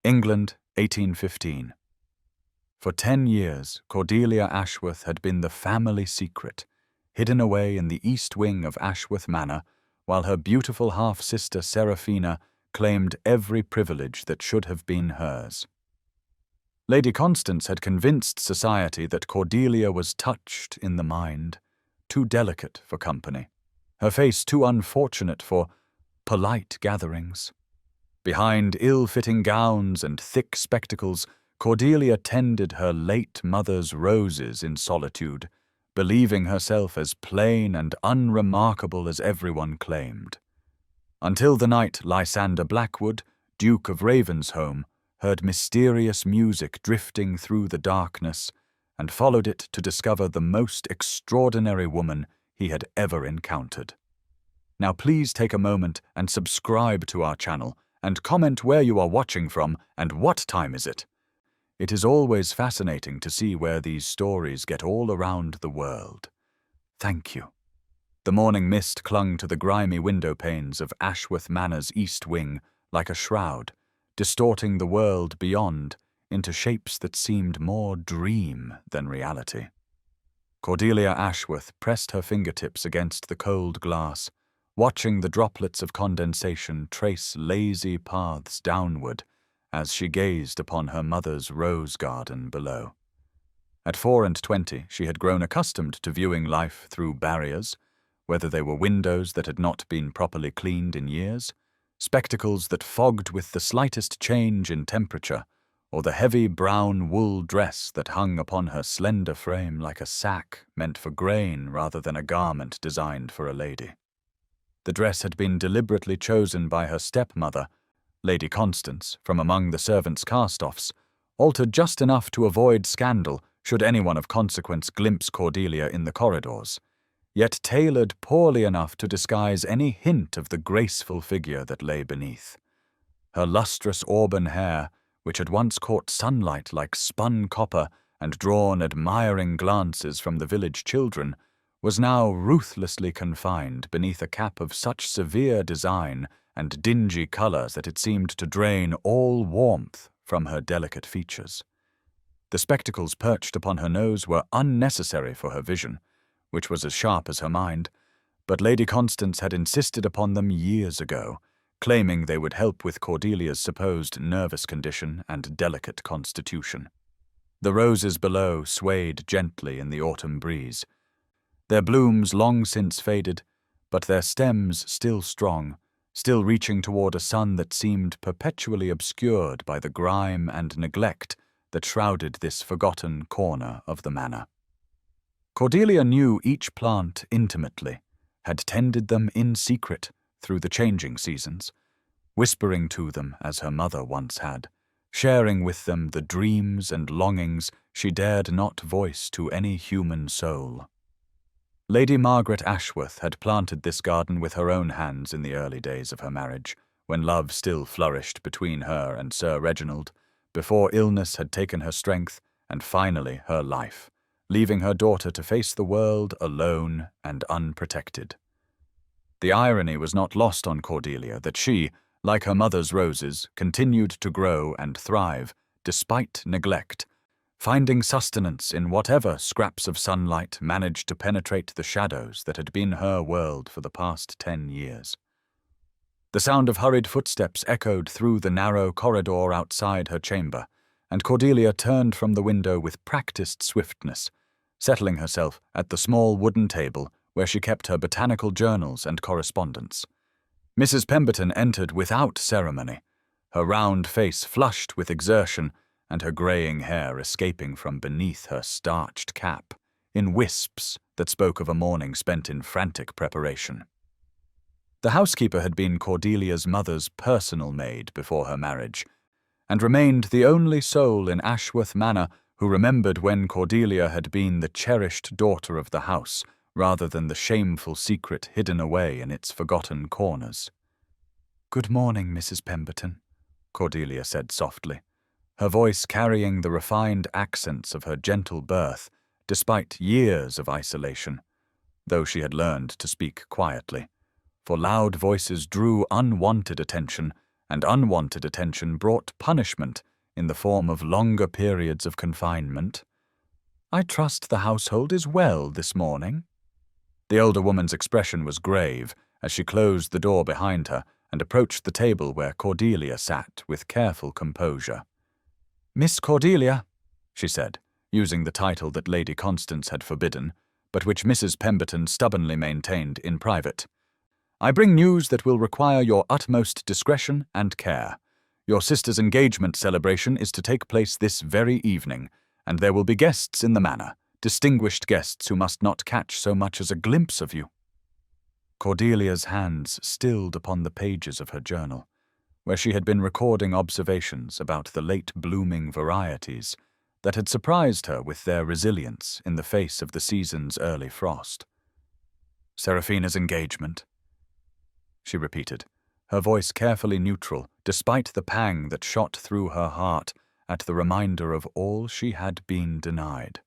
England, 1815. For 10 years, Cordelia Ashworth had been the family secret, hidden away in the east wing of Ashworth Manor, while her beautiful half-sister Seraphina claimed every privilege that should have been hers. Lady Constance had convinced society that Cordelia was touched in the mind, too delicate for company, her face too unfortunate for polite gatherings. Behind ill-fitting gowns and thick spectacles, Cordelia tended her late mother's roses in solitude, believing herself as plain and unremarkable as everyone claimed. Until the night Lysander Blackwood, Duke of Ravensholm, heard mysterious music drifting through the darkness and followed it to discover the most extraordinary woman he had ever encountered. Now please take a moment and subscribe to our channel and comment where you are watching from and what time is it. It is always fascinating to see where these stories get all around the world. Thank you. The morning mist clung to the grimy window panes of Ashworth Manor's east wing like a shroud, distorting the world beyond into shapes that seemed more dream than reality. Cordelia Ashworth pressed her fingertips against the cold glass, watching the droplets of condensation trace lazy paths downward as she gazed upon her mother's rose garden below. At 24, she had grown accustomed to viewing life through barriers, whether they were windows that had not been properly cleaned in years, spectacles that fogged with the slightest change in temperature, or the heavy brown wool dress that hung upon her slender frame like a sack meant for grain rather than a garment designed for a lady. The dress had been deliberately chosen by her stepmother, Lady Constance, from among the servants' cast-offs, altered just enough to avoid scandal should anyone of consequence glimpse Cordelia in the corridors, yet tailored poorly enough to disguise any hint of the graceful figure that lay beneath. Her lustrous auburn hair, which had once caught sunlight like spun copper and drawn admiring glances from the village children, was now ruthlessly confined beneath a cap of such severe design and dingy colours that it seemed to drain all warmth from her delicate features. The spectacles perched upon her nose were unnecessary for her vision, which was as sharp as her mind, but Lady Constance had insisted upon them years ago, claiming they would help with Cordelia's supposed nervous condition and delicate constitution. The roses below swayed gently in the autumn breeze, their blooms long since faded, but their stems still strong, still reaching toward a sun that seemed perpetually obscured by the grime and neglect that shrouded this forgotten corner of the manor. Cordelia knew each plant intimately, had tended them in secret through the changing seasons, whispering to them as her mother once had, sharing with them the dreams and longings she dared not voice to any human soul. Lady Margaret Ashworth had planted this garden with her own hands in the early days of her marriage, when love still flourished between her and Sir Reginald, before illness had taken her strength and finally her life, leaving her daughter to face the world alone and unprotected. The irony was not lost on Cordelia that she, like her mother's roses, continued to grow and thrive, despite neglect, finding sustenance in whatever scraps of sunlight managed to penetrate the shadows that had been her world for the past 10 years. The sound of hurried footsteps echoed through the narrow corridor outside her chamber, and Cordelia turned from the window with practiced swiftness, settling herself at the small wooden table where she kept her botanical journals and correspondence. Mrs. Pemberton entered without ceremony, her round face flushed with exertion and her greying hair escaping from beneath her starched cap, in wisps that spoke of a morning spent in frantic preparation. The housekeeper had been Cordelia's mother's personal maid before her marriage, and remained the only soul in Ashworth Manor who remembered when Cordelia had been the cherished daughter of the house, rather than the shameful secret hidden away in its forgotten corners. "Good morning, Mrs. Pemberton," Cordelia said softly, her voice carrying the refined accents of her gentle birth, despite years of isolation, though she had learned to speak quietly, for loud voices drew unwanted attention and unwanted attention brought punishment in the form of longer periods of confinement. "I trust the household is well this morning." The older woman's expression was grave as she closed the door behind her and approached the table where Cordelia sat with careful composure. "Miss Cordelia," she said, using the title that Lady Constance had forbidden, but which Mrs. Pemberton stubbornly maintained in private, "I bring news that will require your utmost discretion and care. Your sister's engagement celebration is to take place this very evening, and there will be guests in the manor, distinguished guests who must not catch so much as a glimpse of you." Cordelia's hands stilled upon the pages of her journal, where she had been recording observations about the late-blooming varieties that had surprised her with their resilience in the face of the season's early frost. "Seraphina's engagement," she repeated, her voice carefully neutral, despite the pang that shot through her heart at the reminder of all she had been denied.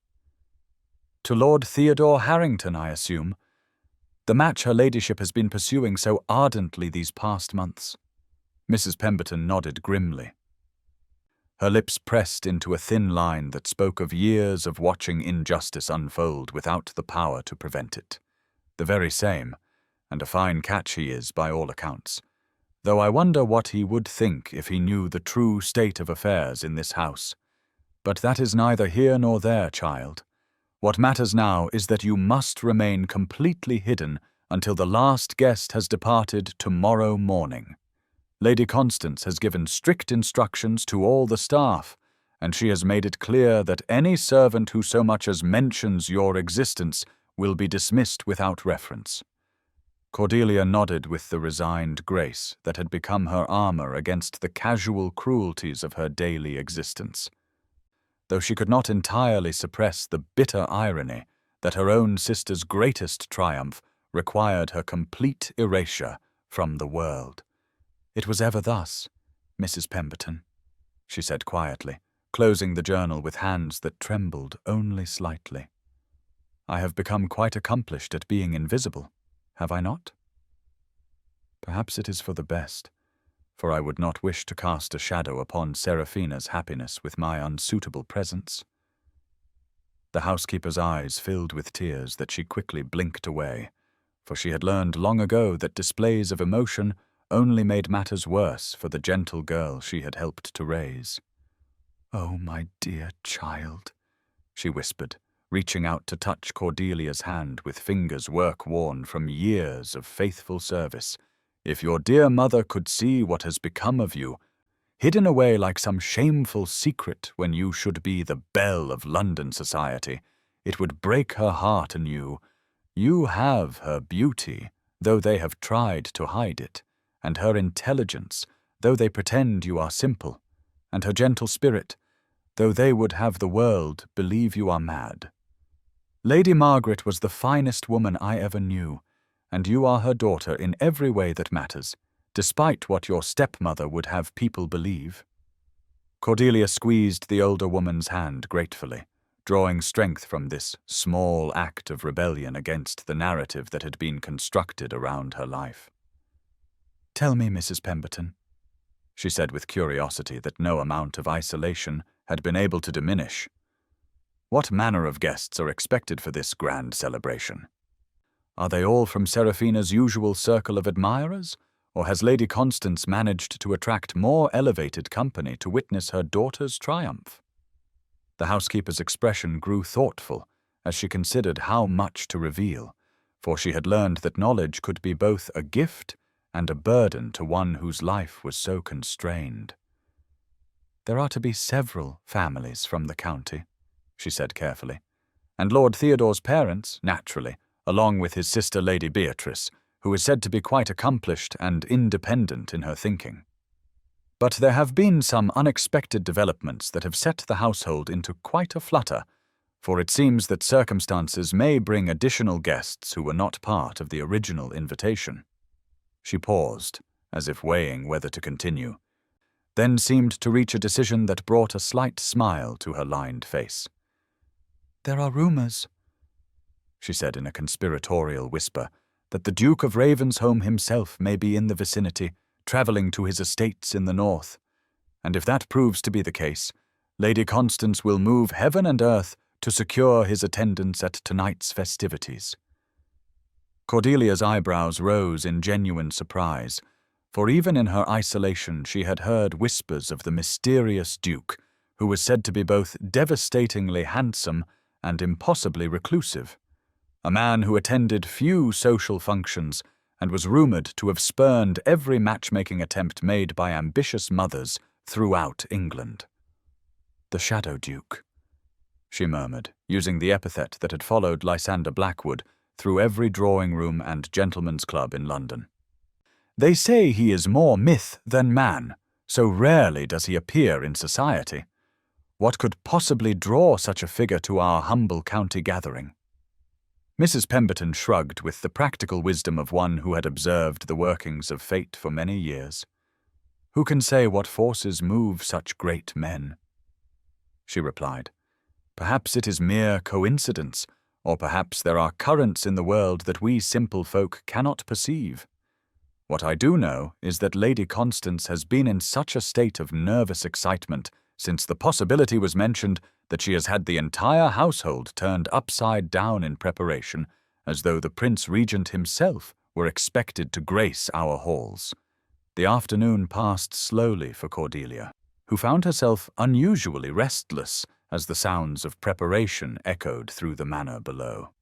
"To Lord Theodore Harrington, I assume. The match her ladyship has been pursuing so ardently these past months." Mrs. Pemberton nodded grimly. Her lips pressed into a thin line that spoke of years of watching injustice unfold without the power to prevent it. "The very same, and a fine catch he is by all accounts, though I wonder what he would think if he knew the true state of affairs in this house. But that is neither here nor there, child. What matters now is that you must remain completely hidden until the last guest has departed tomorrow morning. Lady Constance has given strict instructions to all the staff, and she has made it clear that any servant who so much as mentions your existence will be dismissed without reference." Cordelia nodded with the resigned grace that had become her armor against the casual cruelties of her daily existence, though she could not entirely suppress the bitter irony that her own sister's greatest triumph required her complete erasure from the world. "It was ever thus, Mrs. Pemberton," she said quietly, closing the journal with hands that trembled only slightly. "I have become quite accomplished at being invisible, have I not? Perhaps it is for the best, for I would not wish to cast a shadow upon Seraphina's happiness with my unsuitable presence." The housekeeper's eyes filled with tears that she quickly blinked away, for she had learned long ago that displays of emotion only made matters worse for the gentle girl she had helped to raise. "Oh, my dear child," she whispered, reaching out to touch Cordelia's hand with fingers work-worn from years of faithful service. "If your dear mother could see what has become of you, hidden away like some shameful secret when you should be the belle of London society, it would break her heart anew. You have her beauty, though they have tried to hide it, and her intelligence, though they pretend you are simple, and her gentle spirit, though they would have the world believe you are mad. Lady Margaret was the finest woman I ever knew, and you are her daughter in every way that matters, despite what your stepmother would have people believe." Cordelia squeezed the older woman's hand gratefully, drawing strength from this small act of rebellion against the narrative that had been constructed around her life. "Tell me, Mrs. Pemberton," she said with curiosity that no amount of isolation had been able to diminish, "what manner of guests are expected for this grand celebration? Are they all from Seraphina's usual circle of admirers, or has Lady Constance managed to attract more elevated company to witness her daughter's triumph?" The housekeeper's expression grew thoughtful as she considered how much to reveal, for she had learned that knowledge could be both a gift and a burden to one whose life was so constrained. "There are to be several families from the county," she said carefully, "and Lord Theodore's parents, naturally, along with his sister Lady Beatrice, who is said to be quite accomplished and independent in her thinking. But there have been some unexpected developments that have set the household into quite a flutter, for it seems that circumstances may bring additional guests who were not part of the original invitation." She paused, as if weighing whether to continue, then seemed to reach a decision that brought a slight smile to her lined face. "There are rumors," she said in a conspiratorial whisper, "that the Duke of Ravensholm himself may be in the vicinity, travelling to his estates in the north. And if that proves to be the case, Lady Constance will move heaven and earth to secure his attendance at tonight's festivities." Cordelia's eyebrows rose in genuine surprise, for even in her isolation she had heard whispers of the mysterious Duke, who was said to be both devastatingly handsome and impossibly reclusive, a man who attended few social functions and was rumoured to have spurned every matchmaking attempt made by ambitious mothers throughout England. "The Shadow Duke," she murmured, using the epithet that had followed Lysander Blackwood through every drawing-room and gentleman's club in London. "They say he is more myth than man, so rarely does he appear in society. What could possibly draw such a figure to our humble county gathering?" Mrs. Pemberton shrugged with the practical wisdom of one who had observed the workings of fate for many years. "Who can say what forces move such great men?" she replied. "Perhaps it is mere coincidence, or perhaps there are currents in the world that we simple folk cannot perceive. What I do know is that Lady Constance has been in such a state of nervous excitement since the possibility was mentioned that she has had the entire household turned upside down in preparation, as though the Prince Regent himself were expected to grace our halls." The afternoon passed slowly for Cordelia, who found herself unusually restless as the sounds of preparation echoed through the manor below.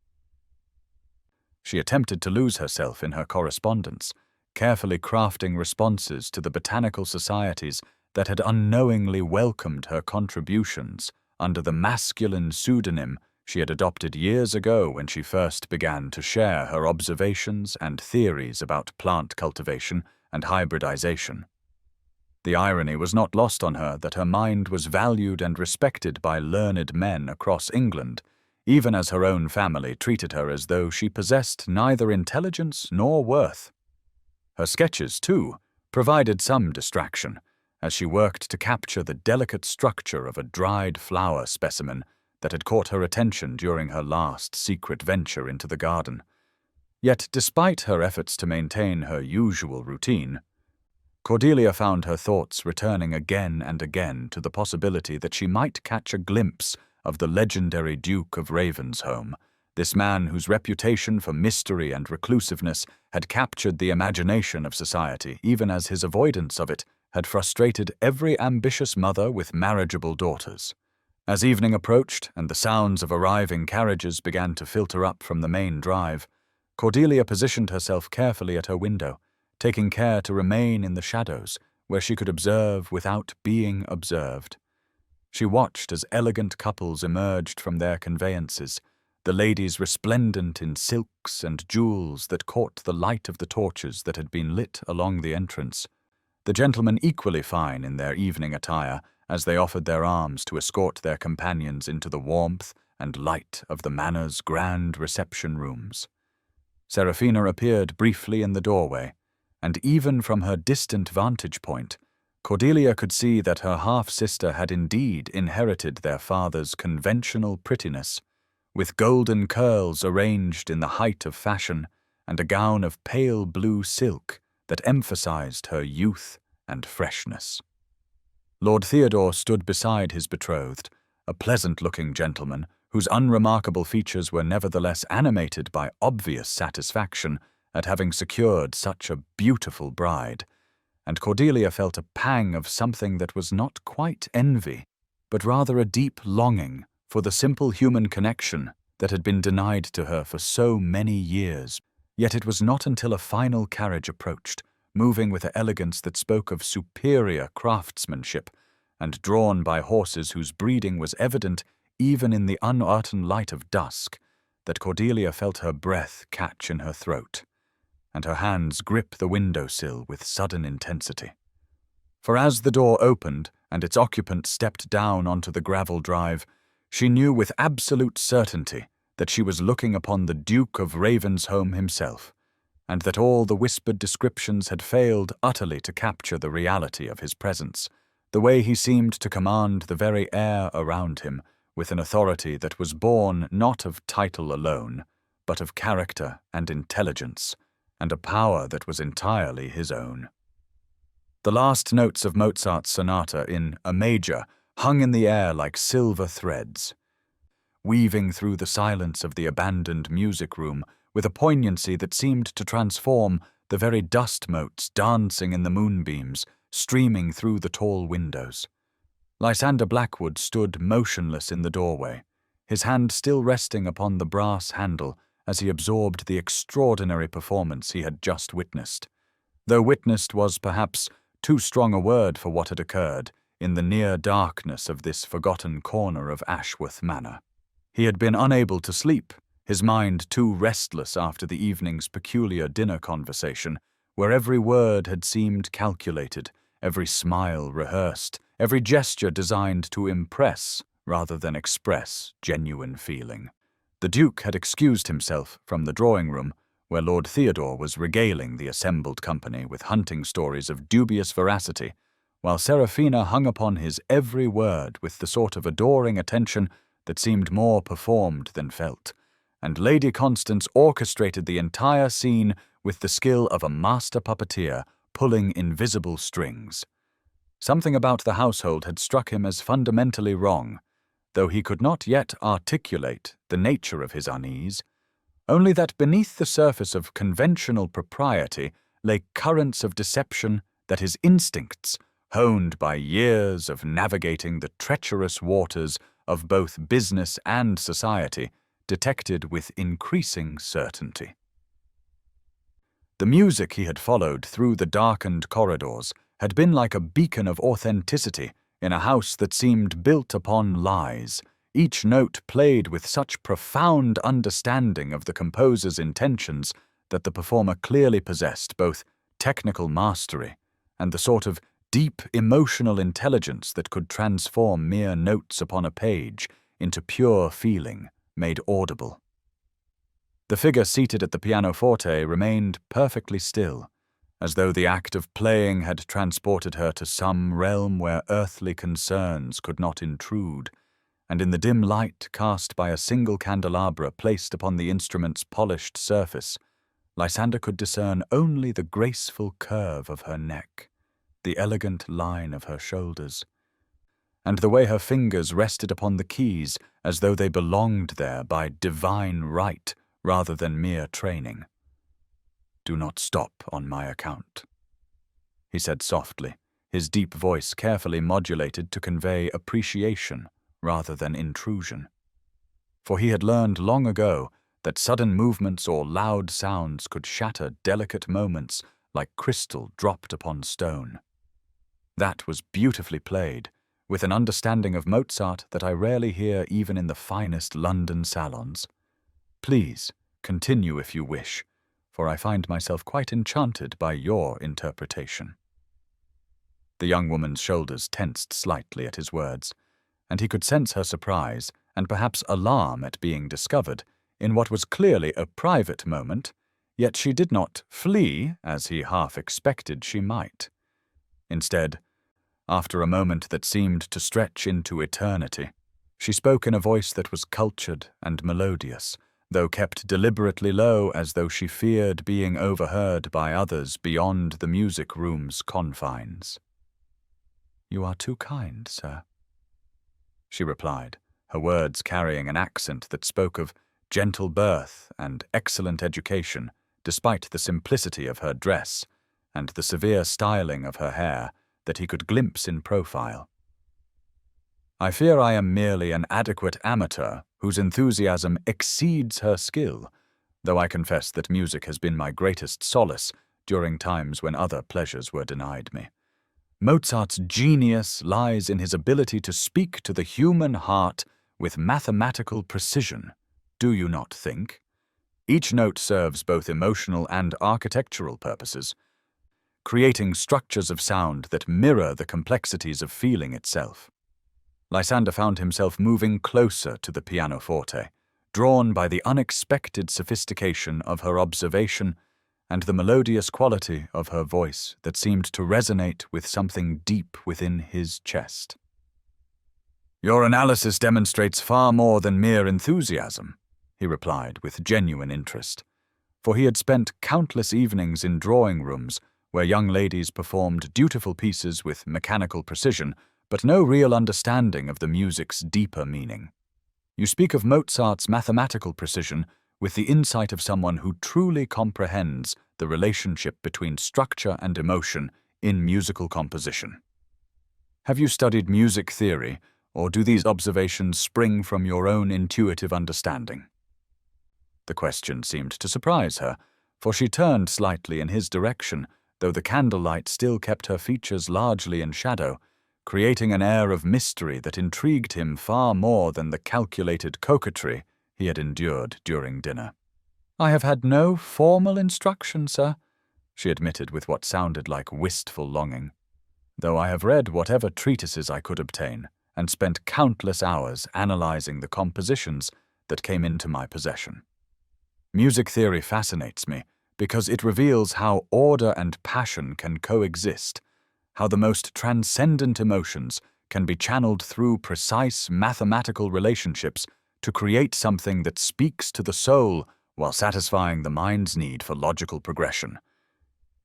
She attempted to lose herself in her correspondence, carefully crafting responses to the botanical societies that had unknowingly welcomed her contributions under the masculine pseudonym she had adopted years ago when she first began to share her observations and theories about plant cultivation and hybridization. The irony was not lost on her that her mind was valued and respected by learned men across England, even as her own family treated her as though she possessed neither intelligence nor worth. Her sketches, too, provided some distraction, as she worked to capture the delicate structure of a dried flower specimen that had caught her attention during her last secret venture into the garden. Yet, despite her efforts to maintain her usual routine, Cordelia found her thoughts returning again and again to the possibility that she might catch a glimpse of the legendary Duke of Ravensholm, this man whose reputation for mystery and reclusiveness had captured the imagination of society, even as his avoidance of it had frustrated every ambitious mother with marriageable daughters. As evening approached and the sounds of arriving carriages began to filter up from the main drive, Cordelia positioned herself carefully at her window, taking care to remain in the shadows, where she could observe without being observed. She watched as elegant couples emerged from their conveyances, the ladies resplendent in silks and jewels that caught the light of the torches that had been lit along the entrance, the gentlemen equally fine in their evening attire as they offered their arms to escort their companions into the warmth and light of the manor's grand reception rooms. Seraphina appeared briefly in the doorway, and even from her distant vantage point, Cordelia could see that her half-sister had indeed inherited their father's conventional prettiness, with golden curls arranged in the height of fashion and a gown of pale blue silk that emphasized her youth and freshness. Lord Theodore stood beside his betrothed, a pleasant-looking gentleman whose unremarkable features were nevertheless animated by obvious satisfaction at having secured such a beautiful bride, and Cordelia felt a pang of something that was not quite envy, but rather a deep longing for the simple human connection that had been denied to her for so many years. Yet it was not until a final carriage approached, moving with an elegance that spoke of superior craftsmanship, and drawn by horses whose breeding was evident even in the uncertain light of dusk, that Cordelia felt her breath catch in her throat, and her hands grip the window-sill with sudden intensity. For as the door opened and its occupant stepped down onto the gravel drive, she knew with absolute certainty that she was looking upon the Duke of Ravensholm himself, and that all the whispered descriptions had failed utterly to capture the reality of his presence, the way he seemed to command the very air around him with an authority that was born not of title alone, but of character and intelligence, and a power that was entirely his own. The last notes of Mozart's sonata in A major hung in the air like silver threads, weaving through the silence of the abandoned music room with a poignancy that seemed to transform the very dust motes dancing in the moonbeams, streaming through the tall windows. Lysander Blackwood stood motionless in the doorway, his hand still resting upon the brass handle as he absorbed the extraordinary performance he had just witnessed. Though witnessed was perhaps too strong a word for what had occurred in the near darkness of this forgotten corner of Ashworth Manor. He had been unable to sleep, his mind too restless after the evening's peculiar dinner conversation, where every word had seemed calculated, every smile rehearsed, every gesture designed to impress rather than express genuine feeling. The Duke had excused himself from the drawing-room, where Lord Theodore was regaling the assembled company with hunting stories of dubious veracity, while Seraphina hung upon his every word with the sort of adoring attention that seemed more performed than felt, and Lady Constance orchestrated the entire scene with the skill of a master puppeteer pulling invisible strings. Something about the household had struck him as fundamentally wrong, though he could not yet articulate the nature of his unease, only that beneath the surface of conventional propriety lay currents of deception that his instincts, honed by years of navigating the treacherous waters of both business and society, detected with increasing certainty. The music he had followed through the darkened corridors had been like a beacon of authenticity in a house that seemed built upon lies, each note played with such profound understanding of the composer's intentions that the performer clearly possessed both technical mastery and the sort of deep emotional intelligence that could transform mere notes upon a page into pure feeling made audible. The figure seated at the pianoforte remained perfectly still, as though the act of playing had transported her to some realm where earthly concerns could not intrude, and in the dim light cast by a single candelabra placed upon the instrument's polished surface, Lysander could discern only the graceful curve of her neck, the elegant line of her shoulders, and the way her fingers rested upon the keys as though they belonged there by divine right rather than mere training. "Do not stop on my account," he said softly, his deep voice carefully modulated to convey appreciation rather than intrusion. For he had learned long ago that sudden movements or loud sounds could shatter delicate moments like crystal dropped upon stone. That was beautifully played, with an understanding of Mozart that I rarely hear even in the finest London salons. Please, continue if you wish, for I find myself quite enchanted by your interpretation. The young woman's shoulders tensed slightly at his words, and he could sense her surprise and perhaps alarm at being discovered in what was clearly a private moment, yet she did not flee as he half expected she might. Instead, after a moment that seemed to stretch into eternity, she spoke in a voice that was cultured and melodious, though kept deliberately low as though she feared being overheard by others beyond the music room's confines. "You are too kind, sir," she replied, her words carrying an accent that spoke of gentle birth and excellent education, despite the simplicity of her dress and the severe styling of her hair that he could glimpse in profile. "I fear I am merely an adequate amateur whose enthusiasm exceeds her skill, though I confess that music has been my greatest solace during times when other pleasures were denied me. Mozart's genius lies in his ability to speak to the human heart with mathematical precision, do you not think? Each note serves both emotional and architectural purposes, creating structures of sound that mirror the complexities of feeling itself." Lysander found himself moving closer to the pianoforte, drawn by the unexpected sophistication of her observation and the melodious quality of her voice that seemed to resonate with something deep within his chest. "Your analysis demonstrates far more than mere enthusiasm," he replied with genuine interest, for he had spent countless evenings in drawing rooms where young ladies performed dutiful pieces with mechanical precision, but no real understanding of the music's deeper meaning. You speak of Mozart's mathematical precision with the insight of someone who truly comprehends the relationship between structure and emotion in musical composition. Have you studied music theory, or do these observations spring from your own intuitive understanding? The question seemed to surprise her, for she turned slightly in his direction, though the candlelight still kept her features largely in shadow, creating an air of mystery that intrigued him far more than the calculated coquetry he had endured during dinner. "I have had no formal instruction, sir," she admitted with what sounded like wistful longing, "though I have read whatever treatises I could obtain and spent countless hours analyzing the compositions that came into my possession. Music theory fascinates me because it reveals how order and passion can coexist, how the most transcendent emotions can be channeled through precise mathematical relationships to create something that speaks to the soul while satisfying the mind's need for logical progression.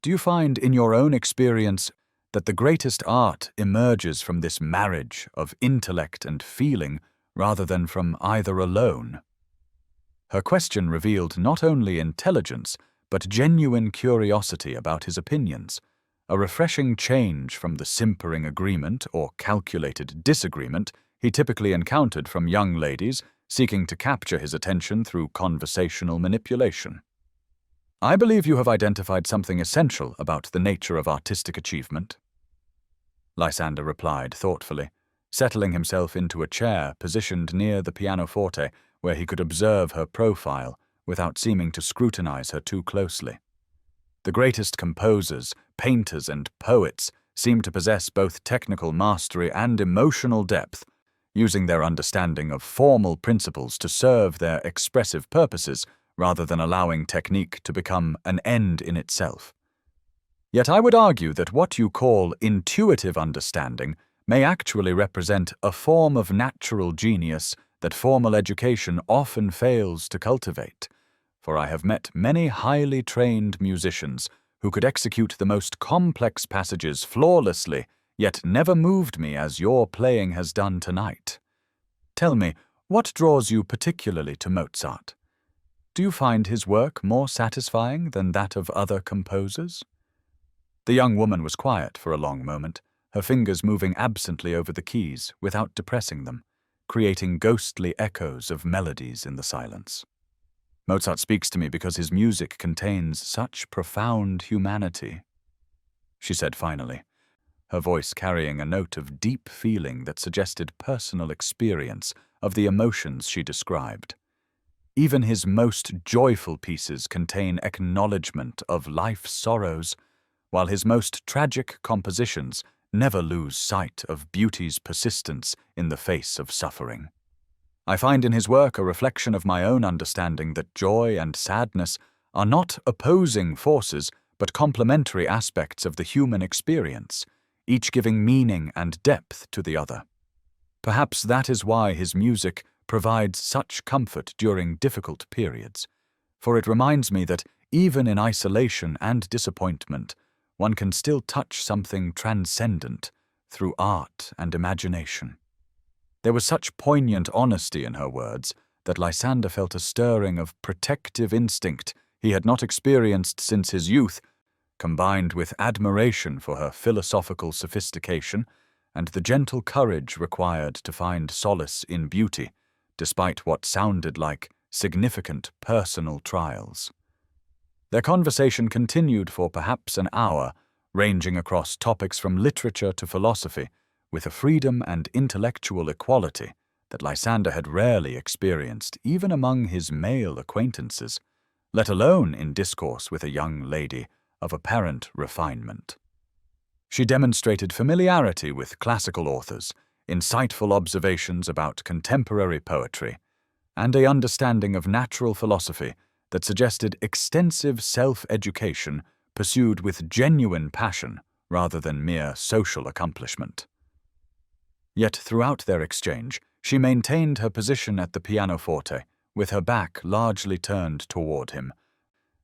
Do you find in your own experience that the greatest art emerges from this marriage of intellect and feeling rather than from either alone?" Her question revealed not only intelligence, but genuine curiosity about his opinions, a refreshing change from the simpering agreement or calculated disagreement he typically encountered from young ladies seeking to capture his attention through conversational manipulation. "I believe you have identified something essential about the nature of artistic achievement," Lysander replied thoughtfully, settling himself into a chair positioned near the pianoforte where he could observe her profile without seeming to scrutinize her too closely. The greatest composers, painters, and poets seem to possess both technical mastery and emotional depth, using their understanding of formal principles to serve their expressive purposes rather than allowing technique to become an end in itself. Yet I would argue that what you call intuitive understanding may actually represent a form of natural genius that formal education often fails to cultivate, for I have met many highly trained musicians who could execute the most complex passages flawlessly, yet never moved me as your playing has done tonight. Tell me, what draws you particularly to Mozart? Do you find his work more satisfying than that of other composers?" The young woman was quiet for a long moment, her fingers moving absently over the keys without depressing them, creating ghostly echoes of melodies in the silence. "Mozart speaks to me because his music contains such profound humanity," she said finally, her voice carrying a note of deep feeling that suggested personal experience of the emotions she described. Even his most joyful pieces contain acknowledgement of life's sorrows, while his most tragic compositions never lose sight of beauty's persistence in the face of suffering. I find in his work a reflection of my own understanding that joy and sadness are not opposing forces but complementary aspects of the human experience, each giving meaning and depth to the other. Perhaps that is why his music provides such comfort during difficult periods, for it reminds me that even in isolation and disappointment, one can still touch something transcendent through art and imagination. There was such poignant honesty in her words that Lysander felt a stirring of protective instinct he had not experienced since his youth, combined with admiration for her philosophical sophistication and the gentle courage required to find solace in beauty, despite what sounded like significant personal trials. Their conversation continued for perhaps an hour, ranging across topics from literature to philosophy, with a freedom and intellectual equality that Lysander had rarely experienced even among his male acquaintances, let alone in discourse with a young lady of apparent refinement. She demonstrated familiarity with classical authors, insightful observations about contemporary poetry, and an understanding of natural philosophy that suggested extensive self-education pursued with genuine passion rather than mere social accomplishment. Yet throughout their exchange, she maintained her position at the pianoforte, with her back largely turned toward him,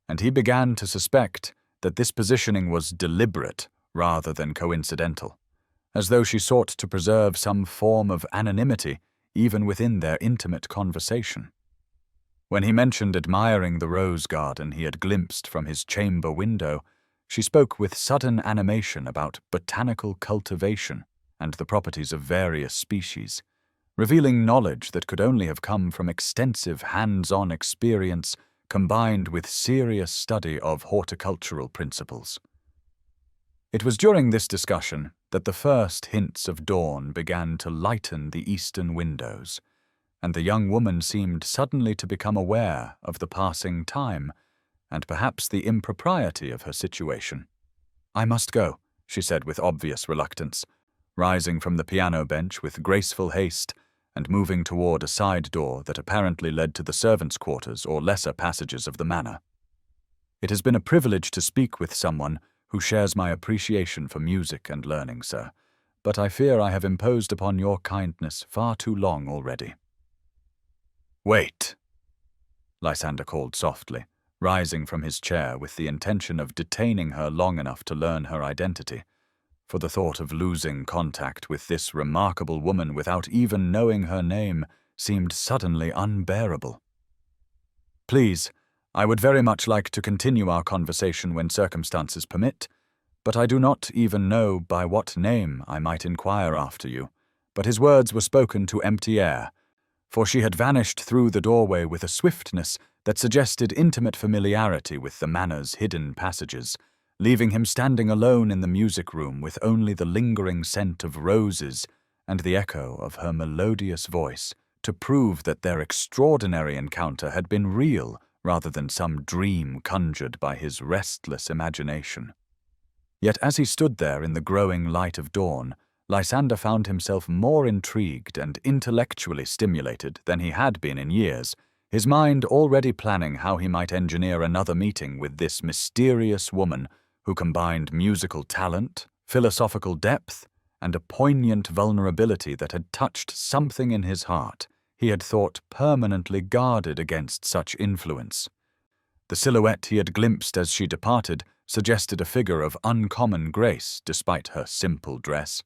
and he began to suspect that this positioning was deliberate rather than coincidental, as though she sought to preserve some form of anonymity even within their intimate conversation. When he mentioned admiring the rose garden he had glimpsed from his chamber window, she spoke with sudden animation about botanical cultivation and the properties of various species, revealing knowledge that could only have come from extensive hands-on experience combined with serious study of horticultural principles. It was during this discussion that the first hints of dawn began to lighten the eastern windows, and the young woman seemed suddenly to become aware of the passing time and perhaps the impropriety of her situation. "I must go," she said with obvious reluctance, rising from the piano bench with graceful haste and moving toward a side door that apparently led to the servants' quarters or lesser passages of the manor. "It has been a privilege to speak with someone who shares my appreciation for music and learning, sir, but I fear I have imposed upon your kindness far too long already." "Wait," Lysander called softly, rising from his chair with the intention of detaining her long enough to learn her identity, for the thought of losing contact with this remarkable woman without even knowing her name seemed suddenly unbearable. "Please, I would very much like to continue our conversation when circumstances permit, but I do not even know by what name I might inquire after you." But his words were spoken to empty air, for she had vanished through the doorway with a swiftness that suggested intimate familiarity with the manor's hidden passages, leaving him standing alone in the music room with only the lingering scent of roses and the echo of her melodious voice to prove that their extraordinary encounter had been real rather than some dream conjured by his restless imagination. Yet as he stood there in the growing light of dawn, Lysander found himself more intrigued and intellectually stimulated than he had been in years, his mind already planning how he might engineer another meeting with this mysterious woman who combined musical talent, philosophical depth, and a poignant vulnerability that had touched something in his heart he had thought permanently guarded against such influence. The silhouette he had glimpsed as she departed suggested a figure of uncommon grace despite her simple dress,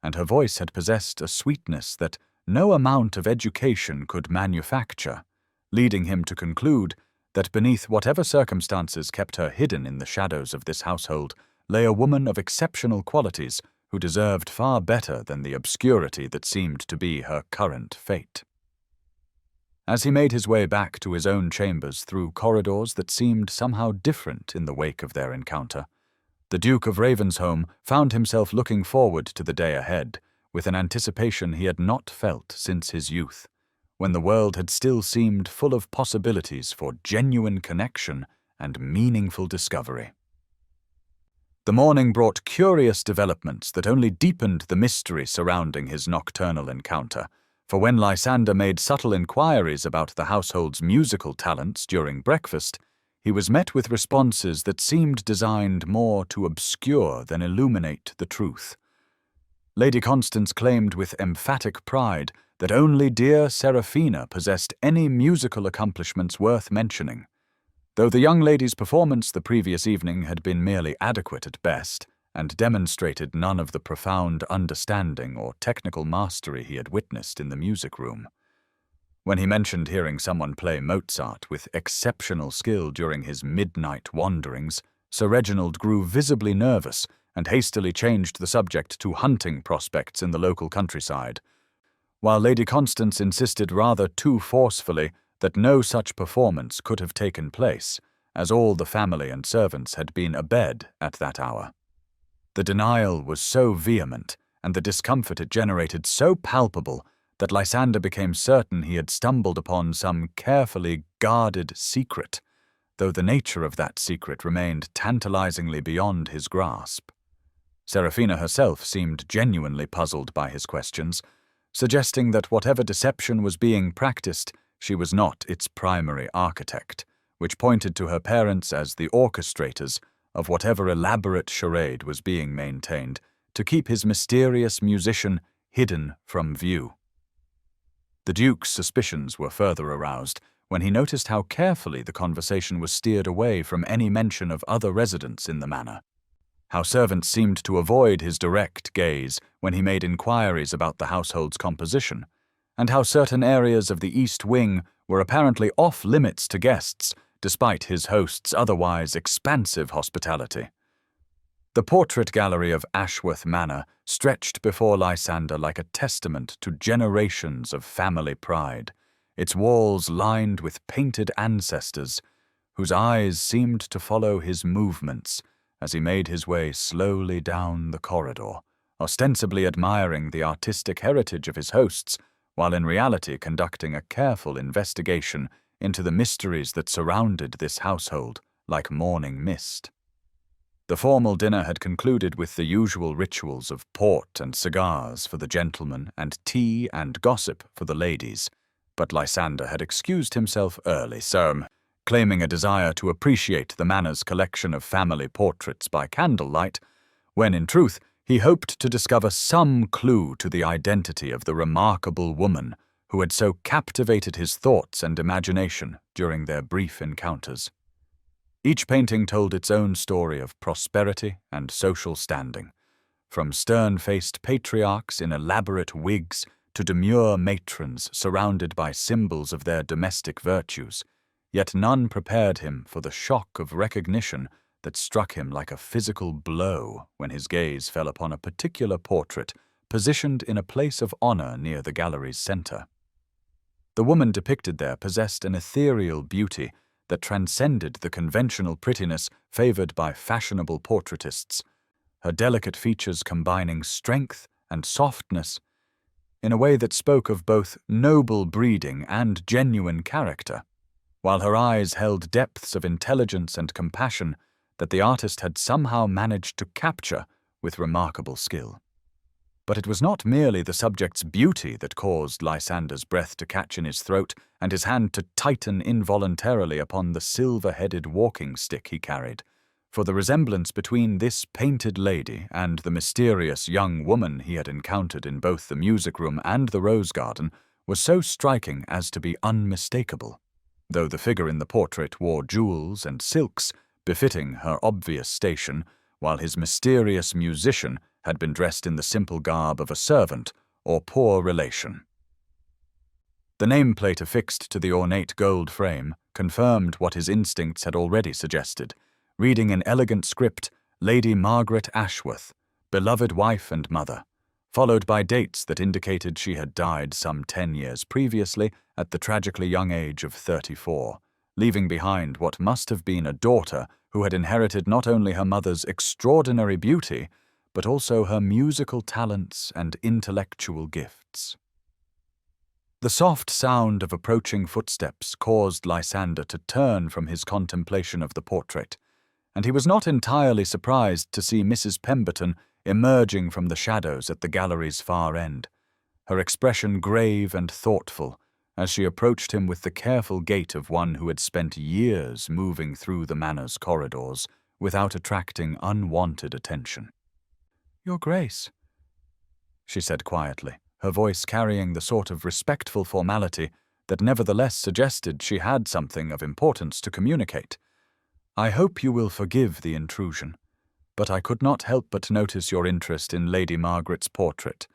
and her voice had possessed a sweetness that no amount of education could manufacture, leading him to conclude that beneath whatever circumstances kept her hidden in the shadows of this household lay a woman of exceptional qualities who deserved far better than the obscurity that seemed to be her current fate. As he made his way back to his own chambers through corridors that seemed somehow different in the wake of their encounter, the Duke of Ravensholm found himself looking forward to the day ahead with an anticipation he had not felt since his youth, when the world had still seemed full of possibilities for genuine connection and meaningful discovery. The morning brought curious developments that only deepened the mystery surrounding his nocturnal encounter, for when Lysander made subtle inquiries about the household's musical talents during breakfast, he was met with responses that seemed designed more to obscure than illuminate the truth. Lady Constance claimed with emphatic pride that only dear Seraphina possessed any musical accomplishments worth mentioning, though the young lady's performance the previous evening had been merely adequate at best and demonstrated none of the profound understanding or technical mastery he had witnessed in the music room. When he mentioned hearing someone play Mozart with exceptional skill during his midnight wanderings, Sir Reginald grew visibly nervous and hastily changed the subject to hunting prospects in the local countryside, while Lady Constance insisted rather too forcefully that no such performance could have taken place, as all the family and servants had been abed at that hour. The denial was so vehement, and the discomfort it generated so palpable, that Lysander became certain he had stumbled upon some carefully guarded secret, though the nature of that secret remained tantalizingly beyond his grasp. Seraphina herself seemed genuinely puzzled by his questions, suggesting that whatever deception was being practiced, she was not its primary architect, which pointed to her parents as the orchestrators of whatever elaborate charade was being maintained to keep his mysterious musician hidden from view. The Duke's suspicions were further aroused when he noticed how carefully the conversation was steered away from any mention of other residents in the manor, how servants seemed to avoid his direct gaze when he made inquiries about the household's composition, and how certain areas of the East Wing were apparently off-limits to guests, despite his host's otherwise expansive hospitality. The portrait gallery of Ashworth Manor stretched before Lysander like a testament to generations of family pride, its walls lined with painted ancestors, whose eyes seemed to follow his movements as he made his way slowly down the corridor, ostensibly admiring the artistic heritage of his hosts, while in reality conducting a careful investigation into the mysteries that surrounded this household like morning mist. The formal dinner had concluded with the usual rituals of port and cigars for the gentlemen and tea and gossip for the ladies, but Lysander had excused himself early, claiming a desire to appreciate the manor's collection of family portraits by candlelight, when in truth he hoped to discover some clue to the identity of the remarkable woman who had so captivated his thoughts and imagination during their brief encounters. Each painting told its own story of prosperity and social standing, from stern-faced patriarchs in elaborate wigs to demure matrons surrounded by symbols of their domestic virtues, yet none prepared him for the shock of recognition that struck him like a physical blow when his gaze fell upon a particular portrait positioned in a place of honor near the gallery's center. The woman depicted there possessed an ethereal beauty that transcended the conventional prettiness favored by fashionable portraitists, her delicate features combining strength and softness in a way that spoke of both noble breeding and genuine character, while her eyes held depths of intelligence and compassion that the artist had somehow managed to capture with remarkable skill. But it was not merely the subject's beauty that caused Lysander's breath to catch in his throat and his hand to tighten involuntarily upon the silver-headed walking stick he carried, for the resemblance between this painted lady and the mysterious young woman he had encountered in both the music-room and the rose garden was so striking as to be unmistakable, though the figure in the portrait wore jewels and silks befitting her obvious station, while his mysterious musician had been dressed in the simple garb of a servant or poor relation. The nameplate affixed to the ornate gold frame confirmed what his instincts had already suggested, reading in elegant script, Lady Margaret Ashworth, beloved wife and mother, followed by dates that indicated she had died some 10 years previously at the tragically young age of 34, leaving behind what must have been a daughter who had inherited not only her mother's extraordinary beauty, but also her musical talents and intellectual gifts. The soft sound of approaching footsteps caused Lysander to turn from his contemplation of the portrait, and he was not entirely surprised to see Mrs. Pemberton emerging from the shadows at the gallery's far end, her expression grave and thoughtful as she approached him with the careful gait of one who had spent years moving through the manor's corridors without attracting unwanted attention. "Your Grace," she said quietly, her voice carrying the sort of respectful formality that nevertheless suggested she had something of importance to communicate. "I hope you will forgive the intrusion, but I could not help but notice your interest in Lady Margaret's portrait,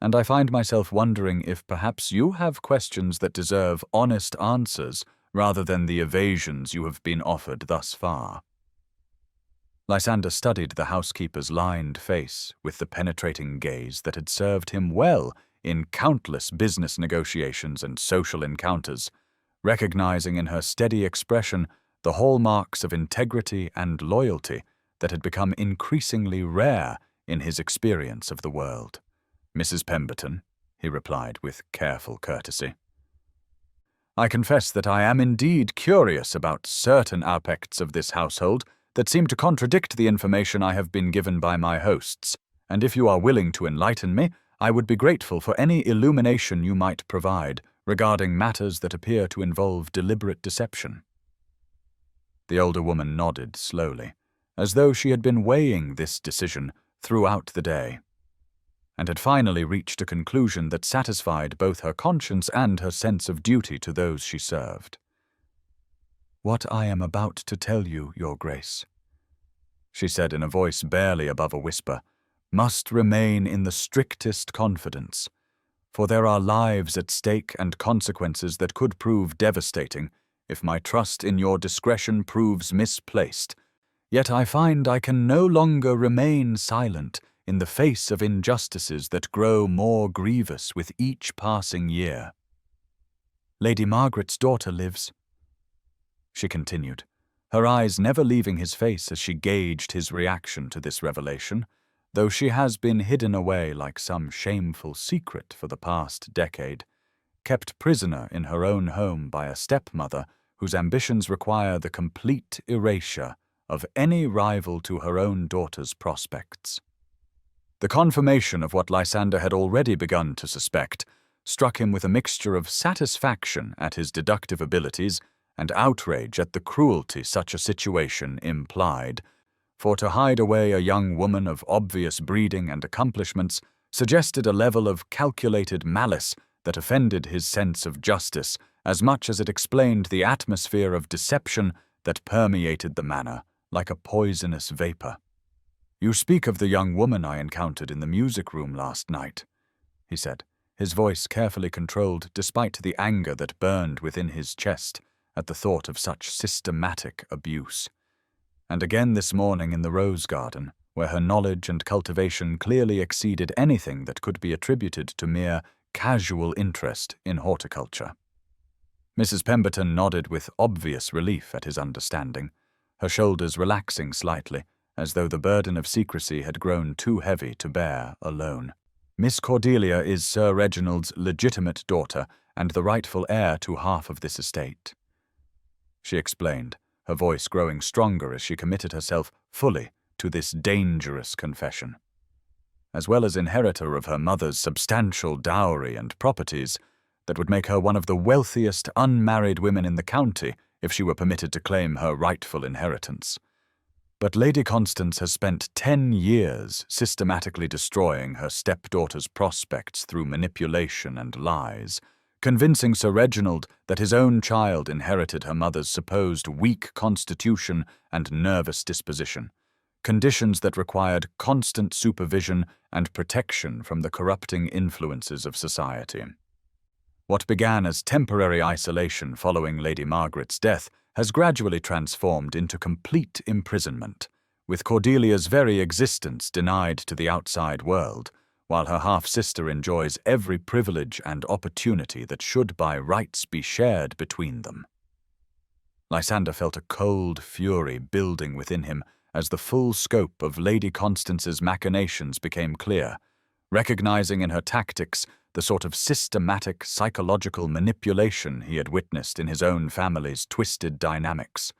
and I find myself wondering if perhaps you have questions that deserve honest answers rather than the evasions you have been offered thus far." Lysander studied the housekeeper's lined face with the penetrating gaze that had served him well in countless business negotiations and social encounters, recognizing in her steady expression the hallmarks of integrity and loyalty that had become increasingly rare in his experience of the world. "Mrs. Pemberton," he replied with careful courtesy, "I confess that I am indeed curious about certain aspects of this household that seem to contradict the information I have been given by my hosts, and if you are willing to enlighten me, I would be grateful for any illumination you might provide regarding matters that appear to involve deliberate deception." The older woman nodded slowly, as though she had been weighing this decision throughout the day, and had finally reached a conclusion that satisfied both her conscience and her sense of duty to those she served. "What I am about to tell you, Your Grace," she said in a voice barely above a whisper, "must remain in the strictest confidence, for there are lives at stake and consequences that could prove devastating if my trust in your discretion proves misplaced. Yet I find I can no longer remain silent in the face of injustices that grow more grievous with each passing year. Lady Margaret's daughter lives," she continued, her eyes never leaving his face as she gauged his reaction to this revelation, though she has been hidden away like some shameful secret for the past decade, kept prisoner in her own home by a stepmother whose ambitions require the complete erasure of any rival to her own daughter's prospects. The confirmation of what Lysander had already begun to suspect struck him with a mixture of satisfaction at his deductive abilities and outrage at the cruelty such a situation implied, for to hide away a young woman of obvious breeding and accomplishments suggested a level of calculated malice that offended his sense of justice as much as it explained the atmosphere of deception that permeated the manor like a poisonous vapor. "You speak of the young woman I encountered in the music room last night," he said, his voice carefully controlled despite the anger that burned within his chest at the thought of such systematic abuse. "And again this morning in the rose garden, where her knowledge and cultivation clearly exceeded anything that could be attributed to mere casual interest in horticulture." Mrs. Pemberton nodded with obvious relief at his understanding, her shoulders relaxing slightly, as though the burden of secrecy had grown too heavy to bear alone. "Miss Cordelia is Sir Reginald's legitimate daughter and the rightful heir to half of this estate," she explained, her voice growing stronger as she committed herself fully to this dangerous confession. "As well as inheritor of her mother's substantial dowry and properties, that would make her one of the wealthiest unmarried women in the county if she were permitted to claim her rightful inheritance. But Lady Constance has spent 10 years systematically destroying her stepdaughter's prospects through manipulation and lies, convincing Sir Reginald that his own child inherited her mother's supposed weak constitution and nervous disposition, conditions that required constant supervision and protection from the corrupting influences of society. What began as temporary isolation following Lady Margaret's death has gradually transformed into complete imprisonment, with Cordelia's very existence denied to the outside world, while her half-sister enjoys every privilege and opportunity that should by rights be shared between them. Lysander felt a cold fury building within him as the full scope of Lady Constance's machinations became clear, recognizing in her tactics the sort of systematic psychological manipulation he had witnessed in his own family's twisted dynamics,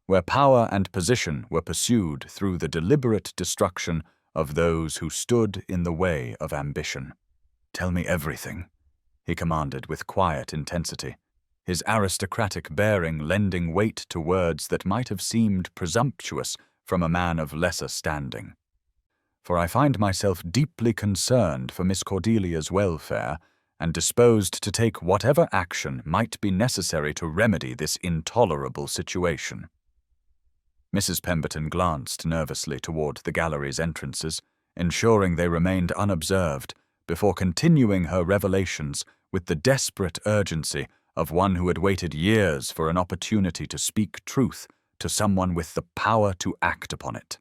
where power and position were pursued through the deliberate destruction of those who stood in the way of ambition. "Tell me everything," he commanded with quiet intensity, his aristocratic bearing lending weight to words that might have seemed presumptuous from a man of lesser standing. "For I find myself deeply concerned for Miss Cordelia's welfare and disposed to take whatever action might be necessary to remedy this intolerable situation." Mrs. Pemberton glanced nervously toward the gallery's entrances, ensuring they remained unobserved, before continuing her revelations with the desperate urgency of one who had waited years for an opportunity to speak truth to someone with the power to act upon it.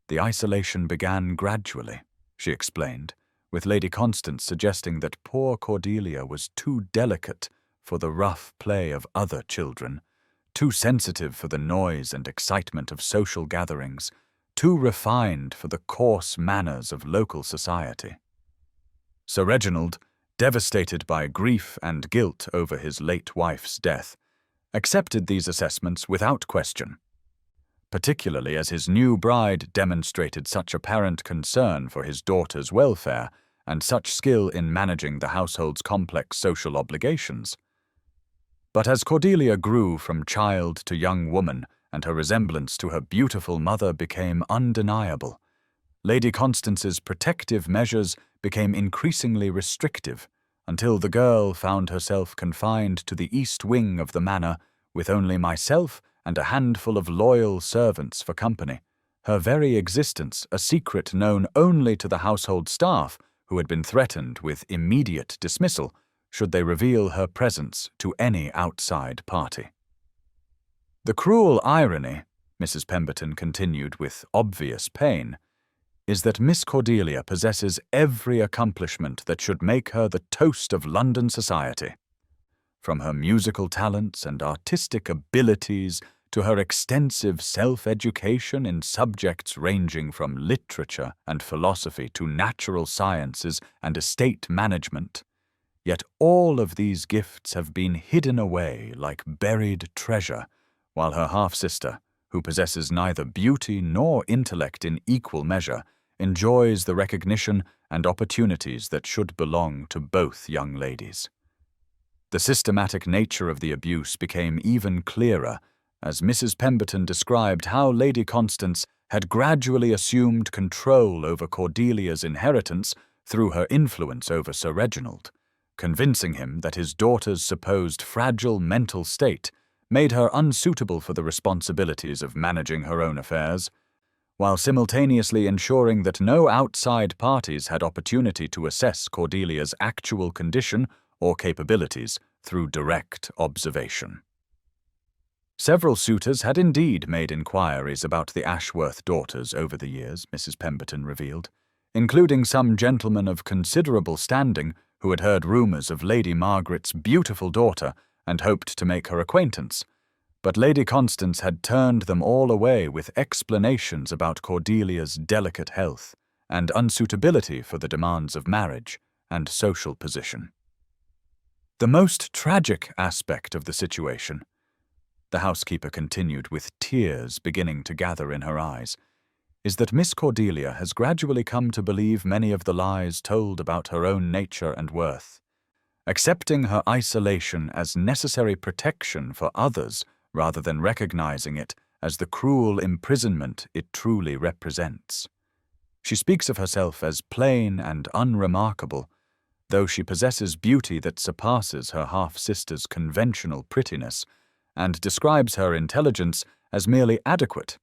"The isolation began gradually," she explained, with Lady Constance suggesting that poor Cordelia was too delicate for the rough play of other children, too sensitive for the noise and excitement of social gatherings, too refined for the coarse manners of local society. Sir Reginald, devastated by grief and guilt over his late wife's death, accepted these assessments without question, particularly as his new bride demonstrated such apparent concern for his daughter's welfare and such skill in managing the household's complex social obligations. But as Cordelia grew from child to young woman and her resemblance to her beautiful mother became undeniable, Lady Constance's protective measures became increasingly restrictive until the girl found herself confined to the east wing of the manor with only myself and a handful of loyal servants for company, her very existence a secret known only to the household staff, who had been threatened with immediate dismissal should they reveal her presence to any outside party. The cruel irony, Mrs. Pemberton continued with obvious pain, is that Miss Cordelia possesses every accomplishment that should make her the toast of London society. From her musical talents and artistic abilities to her extensive self-education in subjects ranging from literature and philosophy to natural sciences and estate management, yet all of these gifts have been hidden away like buried treasure, while her half-sister, who possesses neither beauty nor intellect in equal measure, enjoys the recognition and opportunities that should belong to both young ladies. The systematic nature of the abuse became even clearer as Mrs. Pemberton described how Lady Constance had gradually assumed control over Cordelia's inheritance through her influence over Sir Reginald, convincing him that his daughter's supposed fragile mental state made her unsuitable for the responsibilities of managing her own affairs, while simultaneously ensuring that no outside parties had opportunity to assess Cordelia's actual condition or capabilities through direct observation. Several suitors had indeed made inquiries about the Ashworth daughters over the years, Mrs. Pemberton revealed, including some gentlemen of considerable standing who had heard rumours of Lady Margaret's beautiful daughter and hoped to make her acquaintance, but Lady Constance had turned them all away with explanations about Cordelia's delicate health and unsuitability for the demands of marriage and social position. The most tragic aspect of the situation, the housekeeper continued with tears beginning to gather in her eyes, is that Miss Cordelia has gradually come to believe many of the lies told about her own nature and worth, accepting her isolation as necessary protection for others rather than recognizing it as the cruel imprisonment it truly represents. She speaks of herself as plain and unremarkable, though she possesses beauty that surpasses her half-sister's conventional prettiness, and describes her intelligence as merely adequate,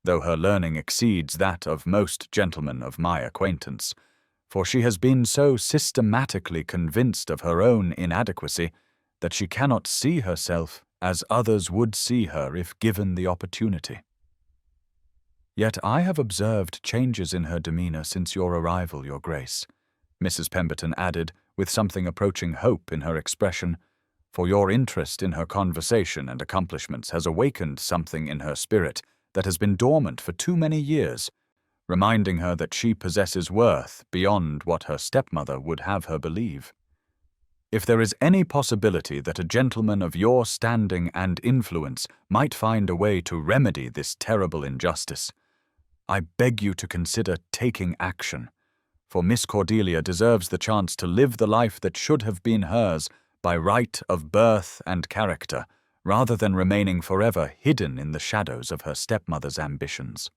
though her learning exceeds that of most gentlemen of my acquaintance, for she has been so systematically convinced of her own inadequacy that she cannot see herself as others would see her if given the opportunity. Yet I have observed changes in her demeanour since your arrival, Your Grace, Mrs. Pemberton added, with something approaching hope in her expression, for your interest in her conversation and accomplishments has awakened something in her spirit that has been dormant for too many years, reminding her that she possesses worth beyond what her stepmother would have her believe. If there is any possibility that a gentleman of your standing and influence might find a way to remedy this terrible injustice, I beg you to consider taking action, for Miss Cordelia deserves the chance to live the life that should have been hers by right of birth and character, rather than remaining forever hidden in the shadows of her stepmother's ambitions.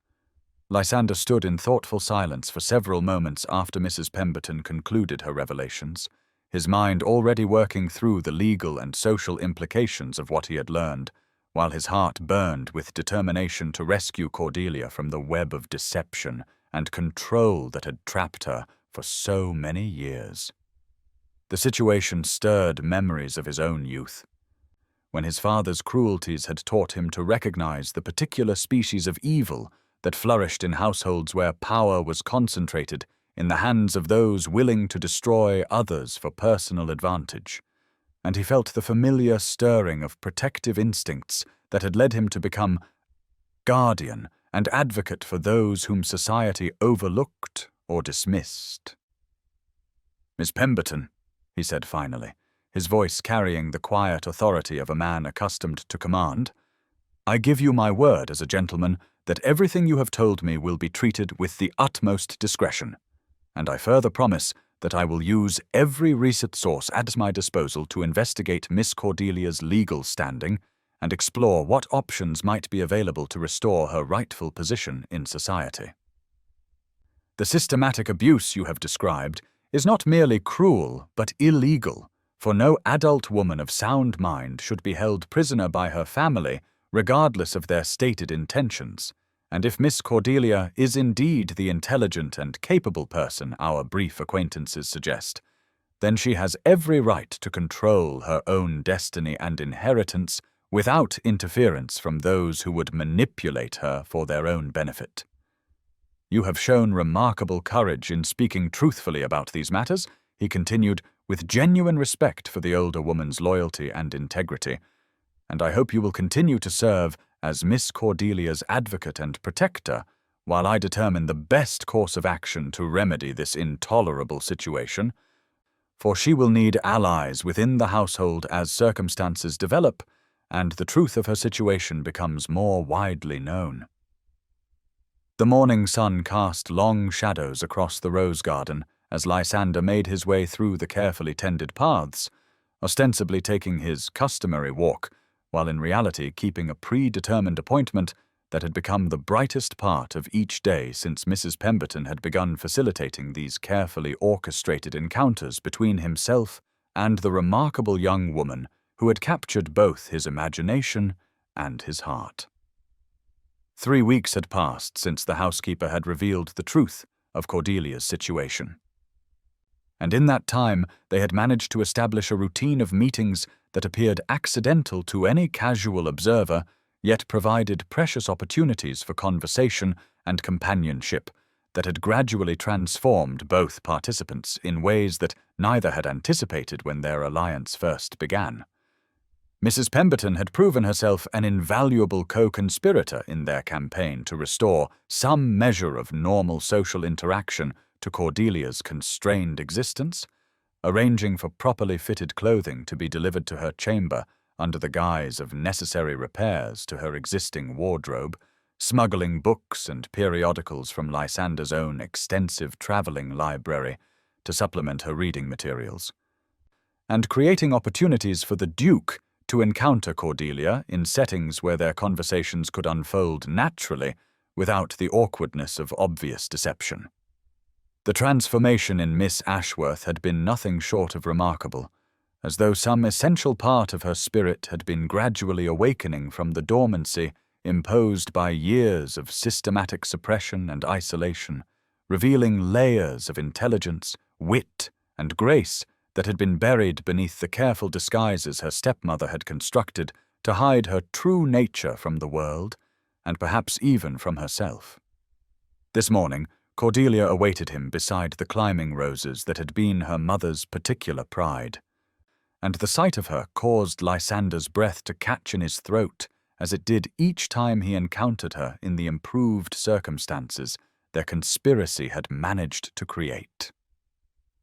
Lysander stood in thoughtful silence for several moments after Mrs. Pemberton concluded her revelations, his mind already working through the legal and social implications of what he had learned, while his heart burned with determination to rescue Cordelia from the web of deception and control that had trapped her for so many years. The situation stirred memories of his own youth, when his father's cruelties had taught him to recognize the particular species of evil that flourished in households where power was concentrated in the hands of those willing to destroy others for personal advantage, and he felt the familiar stirring of protective instincts that had led him to become guardian and advocate for those whom society overlooked or dismissed. "Miss Pemberton," he said finally, his voice carrying the quiet authority of a man accustomed to command, "I give you my word as a gentleman that everything you have told me will be treated with the utmost discretion, and I further promise that I will use every recent source at my disposal to investigate Miss Cordelia's legal standing and explore what options might be available to restore her rightful position in society. The systematic abuse you have described is not merely cruel but illegal, for no adult woman of sound mind should be held prisoner by her family, regardless of their stated intentions. And if Miss Cordelia is indeed the intelligent and capable person our brief acquaintances suggest, then she has every right to control her own destiny and inheritance without interference from those who would manipulate her for their own benefit. You have shown remarkable courage in speaking truthfully about these matters, he continued, with genuine respect for the older woman's loyalty and integrity, and I hope you will continue to serve as Miss Cordelia's advocate and protector while I determine the best course of action to remedy this intolerable situation, for she will need allies within the household as circumstances develop and the truth of her situation becomes more widely known. The morning sun cast long shadows across the rose garden as Lysander made his way through the carefully tended paths, ostensibly taking his customary walk, while in reality keeping a predetermined appointment that had become the brightest part of each day since Mrs. Pemberton had begun facilitating these carefully orchestrated encounters between himself and the remarkable young woman who had captured both his imagination and his heart. 3 weeks had passed since the housekeeper had revealed the truth of Cordelia's situation. And in that time they had managed to establish a routine of meetings that appeared accidental to any casual observer, yet provided precious opportunities for conversation and companionship that had gradually transformed both participants in ways that neither had anticipated when their alliance first began. Mrs. Pemberton had proven herself an invaluable co-conspirator in their campaign to restore some measure of normal social interaction to Cordelia's constrained existence, arranging for properly fitted clothing to be delivered to her chamber under the guise of necessary repairs to her existing wardrobe, smuggling books and periodicals from Lysander's own extensive traveling library to supplement her reading materials, and creating opportunities for the Duke to encounter Cordelia in settings where their conversations could unfold naturally without the awkwardness of obvious deception. The transformation in Miss Ashworth had been nothing short of remarkable, as though some essential part of her spirit had been gradually awakening from the dormancy imposed by years of systematic suppression and isolation, revealing layers of intelligence, wit, and grace that had been buried beneath the careful disguises her stepmother had constructed to hide her true nature from the world, and perhaps even from herself. This morning, Cordelia awaited him beside the climbing roses that had been her mother's particular pride, and the sight of her caused Lysander's breath to catch in his throat, as it did each time he encountered her in the improved circumstances their conspiracy had managed to create.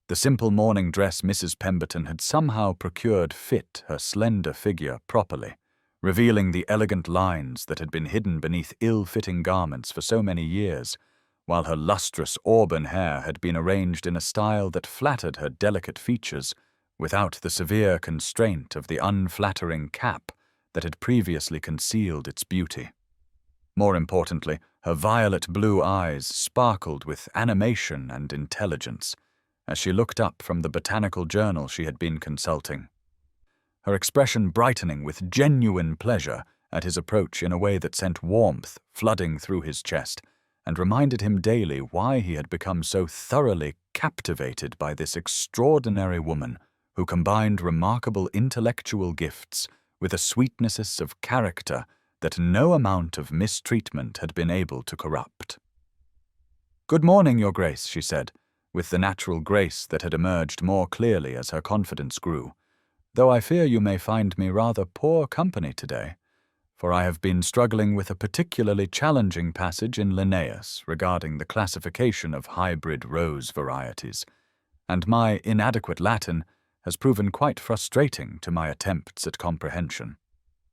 The simple morning dress Mrs. Pemberton had somehow procured fit her slender figure properly, revealing the elegant lines that had been hidden beneath ill-fitting garments for so many years, while her lustrous auburn hair had been arranged in a style that flattered her delicate features without the severe constraint of the unflattering cap that had previously concealed its beauty. More importantly, her violet blue eyes sparkled with animation and intelligence as she looked up from the botanical journal she had been consulting, her expression brightening with genuine pleasure at his approach in a way that sent warmth flooding through his chest and reminded him daily why he had become so thoroughly captivated by this extraordinary woman who combined remarkable intellectual gifts with a sweetness of character that no amount of mistreatment had been able to corrupt. "Good morning, Your Grace," she said, with the natural grace that had emerged more clearly as her confidence grew, "though I fear you may find me rather poor company today, for I have been struggling with a particularly challenging passage in Linnaeus regarding the classification of hybrid rose varieties, and my inadequate Latin has proven quite frustrating to my attempts at comprehension."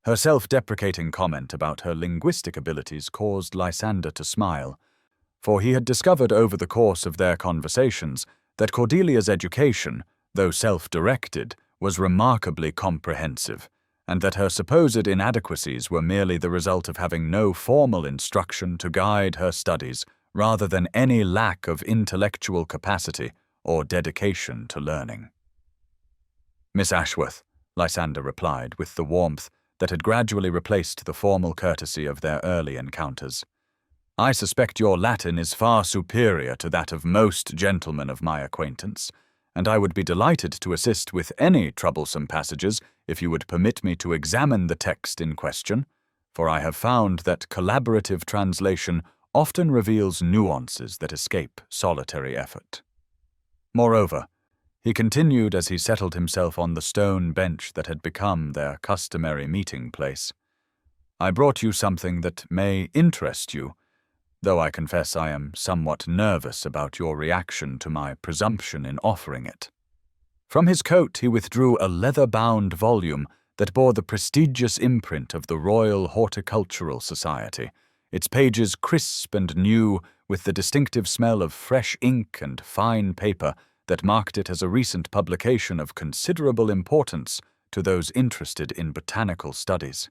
Her self-deprecating comment about her linguistic abilities caused Lysander to smile, for he had discovered over the course of their conversations that Cordelia's education, though self-directed, was remarkably comprehensive, and that her supposed inadequacies were merely the result of having no formal instruction to guide her studies rather than any lack of intellectual capacity or dedication to learning. Miss Ashworth, Lysander replied with the warmth that had gradually replaced the formal courtesy of their early encounters. I suspect your Latin is far superior to that of most gentlemen of my acquaintance, and I would be delighted to assist with any troublesome passages if you would permit me to examine the text in question, for I have found that collaborative translation often reveals nuances that escape solitary effort. Moreover, he continued as he settled himself on the stone bench that had become their customary meeting place, I brought you something that may interest you, though I confess I am somewhat nervous about your reaction to my presumption in offering it. From his coat he withdrew a leather-bound volume that bore the prestigious imprint of the Royal Horticultural Society, its pages crisp and new with the distinctive smell of fresh ink and fine paper that marked it as a recent publication of considerable importance to those interested in botanical studies.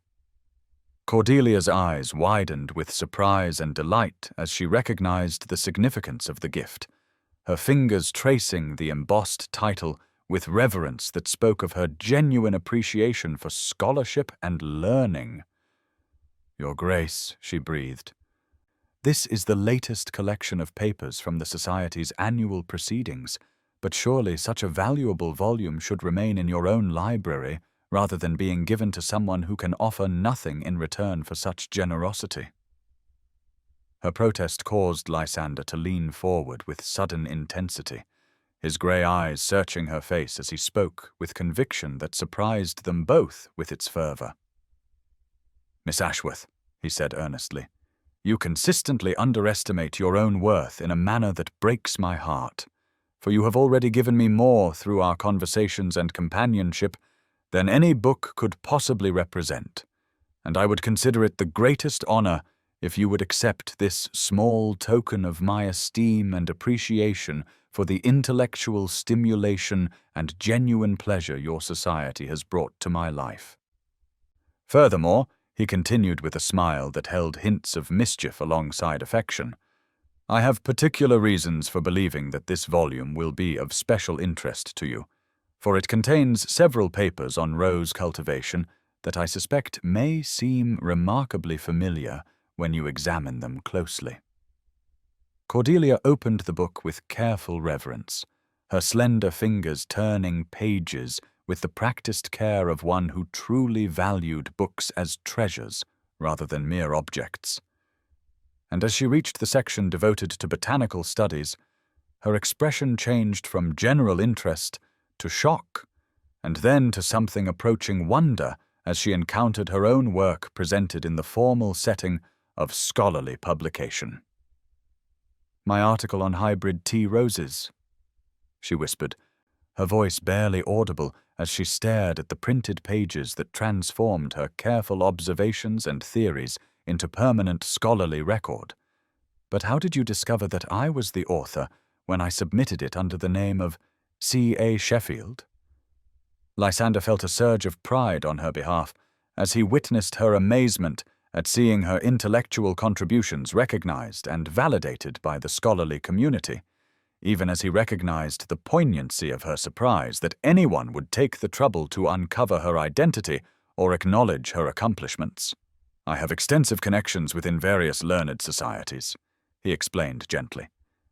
Cordelia's eyes widened with surprise and delight as she recognized the significance of the gift, her fingers tracing the embossed title with reverence that spoke of her genuine appreciation for scholarship and learning. Your Grace, she breathed. This is the latest collection of papers from the Society's annual proceedings, but surely such a valuable volume should remain in your own library rather than being given to someone who can offer nothing in return for such generosity. Her protest caused Lysander to lean forward with sudden intensity, his grey eyes searching her face as he spoke with conviction that surprised them both with its fervour. Miss Ashworth, he said earnestly, you consistently underestimate your own worth in a manner that breaks my heart, for you have already given me more through our conversations and companionship than any book could possibly represent, and I would consider it the greatest honor if you would accept this small token of my esteem and appreciation for the intellectual stimulation and genuine pleasure your society has brought to my life. Furthermore, he continued with a smile that held hints of mischief alongside affection, I have particular reasons for believing that this volume will be of special interest to you, for it contains several papers on rose cultivation that I suspect may seem remarkably familiar when you examine them closely. Cordelia opened the book with careful reverence, her slender fingers turning pages with the practiced care of one who truly valued books as treasures rather than mere objects. And as she reached the section devoted to botanical studies, her expression changed from general interest to shock, and then to something approaching wonder as she encountered her own work presented in the formal setting of scholarly publication. My article on hybrid tea roses, she whispered, her voice barely audible as she stared at the printed pages that transformed her careful observations and theories into permanent scholarly record. But how did you discover that I was the author when I submitted it under the name of C.A. Sheffield? Lysander felt a surge of pride on her behalf as he witnessed her amazement at seeing her intellectual contributions recognized and validated by the scholarly community, even as he recognized the poignancy of her surprise that anyone would take the trouble to uncover her identity or acknowledge her accomplishments. I have extensive connections within various learned societies, he explained gently,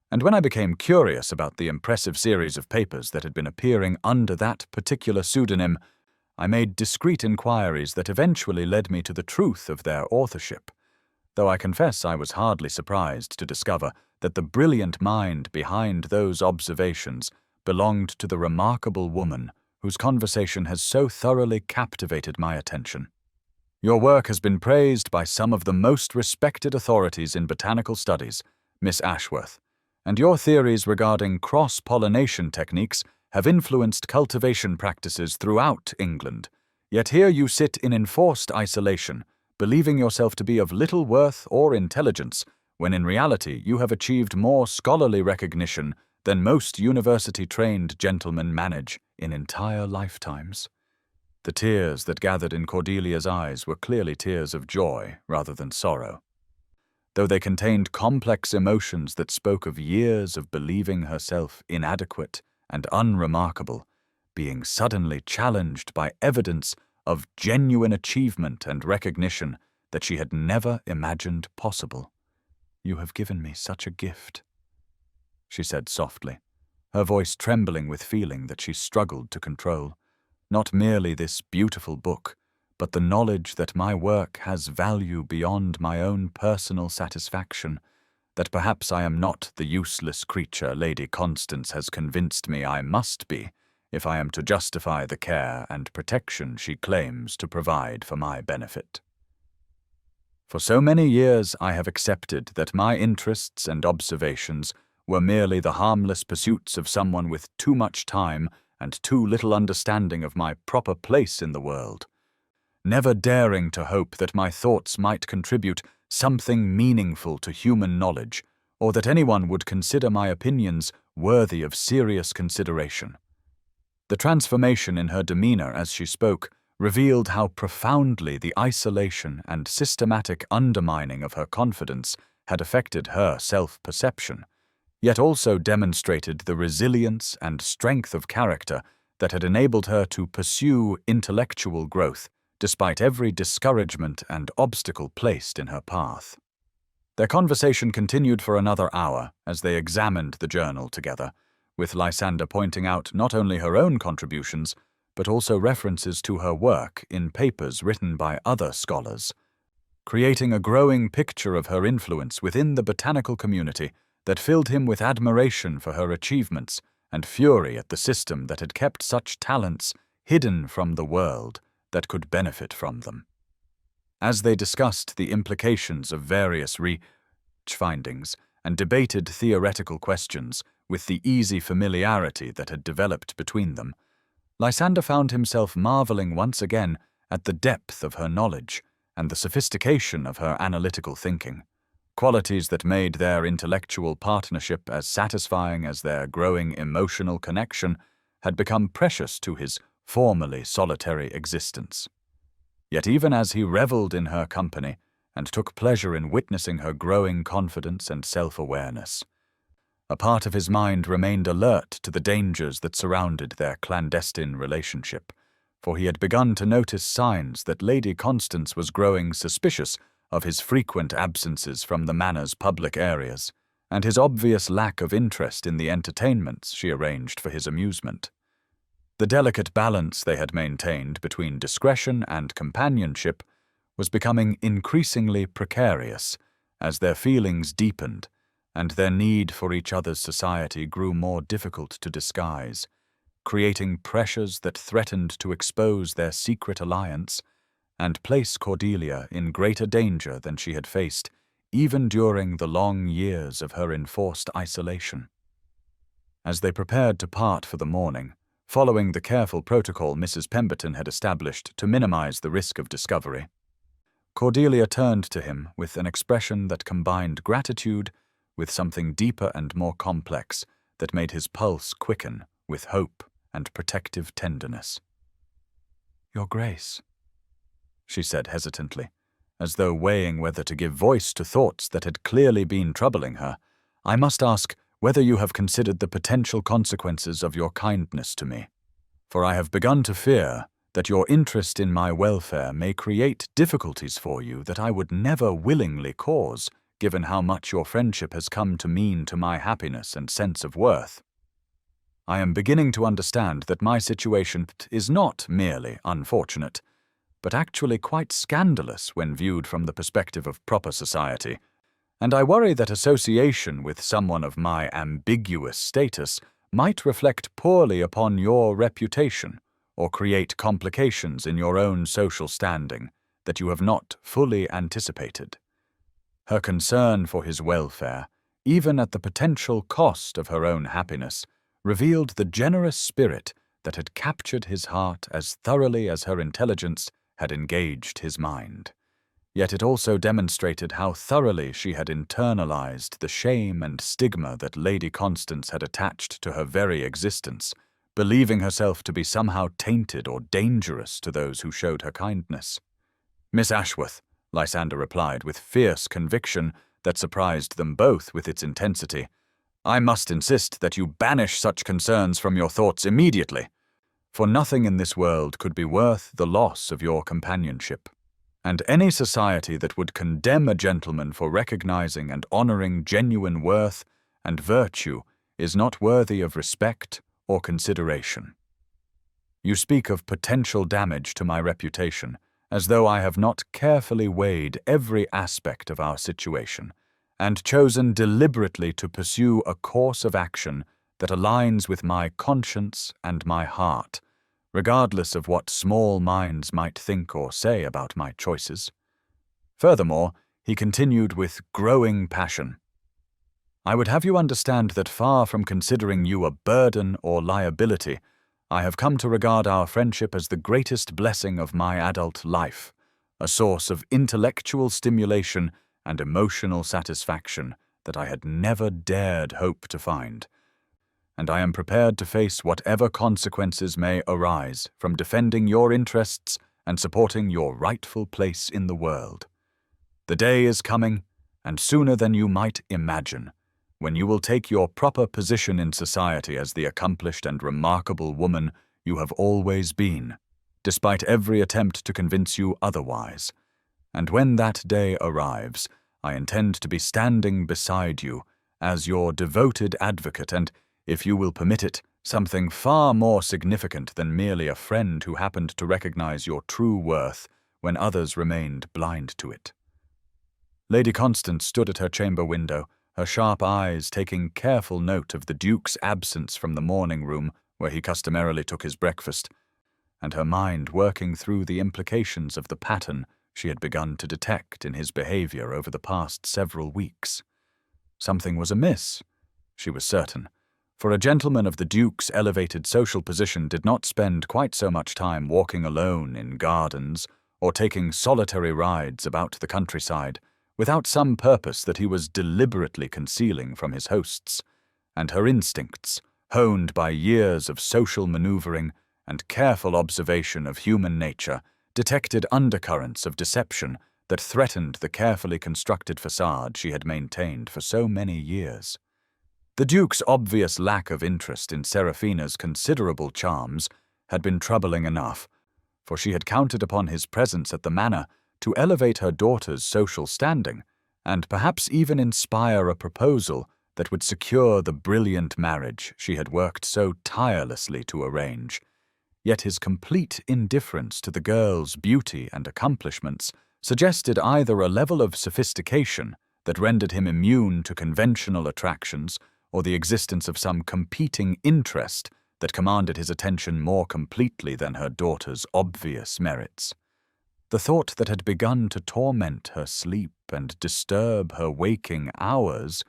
and when I became curious about the impressive series of papers that had been appearing under that particular pseudonym, I made discreet inquiries that eventually led me to the truth of their authorship, though I confess I was hardly surprised to discover that the brilliant mind behind those observations belonged to the remarkable woman whose conversation has so thoroughly captivated my attention. Your work has been praised by some of the most respected authorities in botanical studies, Miss Ashworth, and your theories regarding cross-pollination techniques have influenced cultivation practices throughout England, yet here you sit in enforced isolation, believing yourself to be of little worth or intelligence, when in reality you have achieved more scholarly recognition than most university-trained gentlemen manage in entire lifetimes. The tears that gathered in Cordelia's eyes were clearly tears of joy rather than sorrow. Though they contained complex emotions that spoke of years of believing herself inadequate and unremarkable, being suddenly challenged by evidence of genuine achievement and recognition that she had never imagined possible. "You have given me such a gift," she said softly, her voice trembling with feeling that she struggled to control. "Not merely this beautiful book, but the knowledge that my work has value beyond my own personal satisfaction, that perhaps I am not the useless creature Lady Constance has convinced me I must be if I am to justify the care and protection she claims to provide for my benefit. For so many years I have accepted that my interests and observations were merely the harmless pursuits of someone with too much time and too little understanding of my proper place in the world, never daring to hope that my thoughts might contribute something meaningful to human knowledge, or that anyone would consider my opinions worthy of serious consideration." The transformation in her demeanor as she spoke revealed how profoundly the isolation and systematic undermining of her confidence had affected her self-perception, yet also demonstrated the resilience and strength of character that had enabled her to pursue intellectual growth despite every discouragement and obstacle placed in her path. Their conversation continued for another hour as they examined the journal together, with Lysander pointing out not only her own contributions, but also references to her work in papers written by other scholars, creating a growing picture of her influence within the botanical community that filled him with admiration for her achievements and fury at the system that had kept such talents hidden from the world that could benefit from them. As they discussed the implications of various research findings and debated theoretical questions with the easy familiarity that had developed between them, Lysander found himself marveling once again at the depth of her knowledge and the sophistication of her analytical thinking, qualities that made their intellectual partnership as satisfying as their growing emotional connection had become precious to his formerly solitary existence. Yet even as he reveled in her company and took pleasure in witnessing her growing confidence and self-awareness, a part of his mind remained alert to the dangers that surrounded their clandestine relationship, for he had begun to notice signs that Lady Constance was growing suspicious of his frequent absences from the manor's public areas and his obvious lack of interest in the entertainments she arranged for his amusement. The delicate balance they had maintained between discretion and companionship was becoming increasingly precarious as their feelings deepened and their need for each other's society grew more difficult to disguise, creating pressures that threatened to expose their secret alliance and place Cordelia in greater danger than she had faced even during the long years of her enforced isolation. As they prepared to part for the morning, following the careful protocol Mrs. Pemberton had established to minimize the risk of discovery, Cordelia turned to him with an expression that combined gratitude with something deeper and more complex that made his pulse quicken with hope and protective tenderness. "Your Grace," she said hesitantly, as though weighing whether to give voice to thoughts that had clearly been troubling her, "I must ask whether you have considered the potential consequences of your kindness to me, for I have begun to fear that your interest in my welfare may create difficulties for you that I would never willingly cause, given how much your friendship has come to mean to my happiness and sense of worth. I am beginning to understand that my situation is not merely unfortunate, but actually quite scandalous when viewed from the perspective of proper society, and I worry that association with someone of my ambiguous status might reflect poorly upon your reputation or create complications in your own social standing that you have not fully anticipated." Her concern for his welfare, even at the potential cost of her own happiness, revealed the generous spirit that had captured his heart as thoroughly as her intelligence had engaged his mind. Yet it also demonstrated how thoroughly she had internalized the shame and stigma that Lady Constance had attached to her very existence, believing herself to be somehow tainted or dangerous to those who showed her kindness. "Miss Ashworth," Lysander replied with fierce conviction that surprised them both with its intensity, "I must insist that you banish such concerns from your thoughts immediately. for nothing in this world could be worth the loss of your companionship. And any society that would condemn a gentleman for recognizing and honoring genuine worth and virtue is not worthy of respect or consideration. You speak of potential damage to my reputation, as though I have not carefully weighed every aspect of our situation and chosen deliberately to pursue a course of action that aligns with my conscience and my heart, regardless of what small minds might think or say about my choices. Furthermore, he continued with growing passion, I would have you understand that far from considering you a burden or liability, I have come to regard our friendship as the greatest blessing of my adult life, a source of intellectual stimulation and emotional satisfaction that I had never dared hope to find. And I am prepared to face whatever consequences may arise from defending your interests and supporting your rightful place in the world. The day is coming, and sooner than you might imagine, when you will take your proper position in society as the accomplished and remarkable woman you have always been, despite every attempt to convince you otherwise. And when that day arrives, I intend to be standing beside you as your devoted advocate and, if you will permit it, something far more significant than merely a friend who happened to recognize your true worth when others remained blind to it. Lady Constance stood at her chamber window, her sharp eyes taking careful note of the Duke's absence from the morning room where he customarily took his breakfast, and her mind working through the implications of the pattern she had begun to detect in his behavior over the past several weeks. Something was amiss, she was certain, for a gentleman of the Duke's elevated social position did not spend quite so much time walking alone in gardens or taking solitary rides about the countryside without some purpose that he was deliberately concealing from his hosts, and her instincts, honed by years of social maneuvering and careful observation of human nature, detected undercurrents of deception that threatened the carefully constructed facade she had maintained for so many years. The Duke's obvious lack of interest in Seraphina's considerable charms had been troubling enough, for she had counted upon his presence at the manor to elevate her daughter's social standing, and perhaps even inspire a proposal that would secure the brilliant marriage she had worked so tirelessly to arrange. Yet his complete indifference to the girl's beauty and accomplishments suggested either a level of sophistication that rendered him immune to conventional attractions, or the existence of some competing interest that commanded his attention more completely than her daughter's obvious merits. The thought that had begun to torment her sleep and disturb her waking hours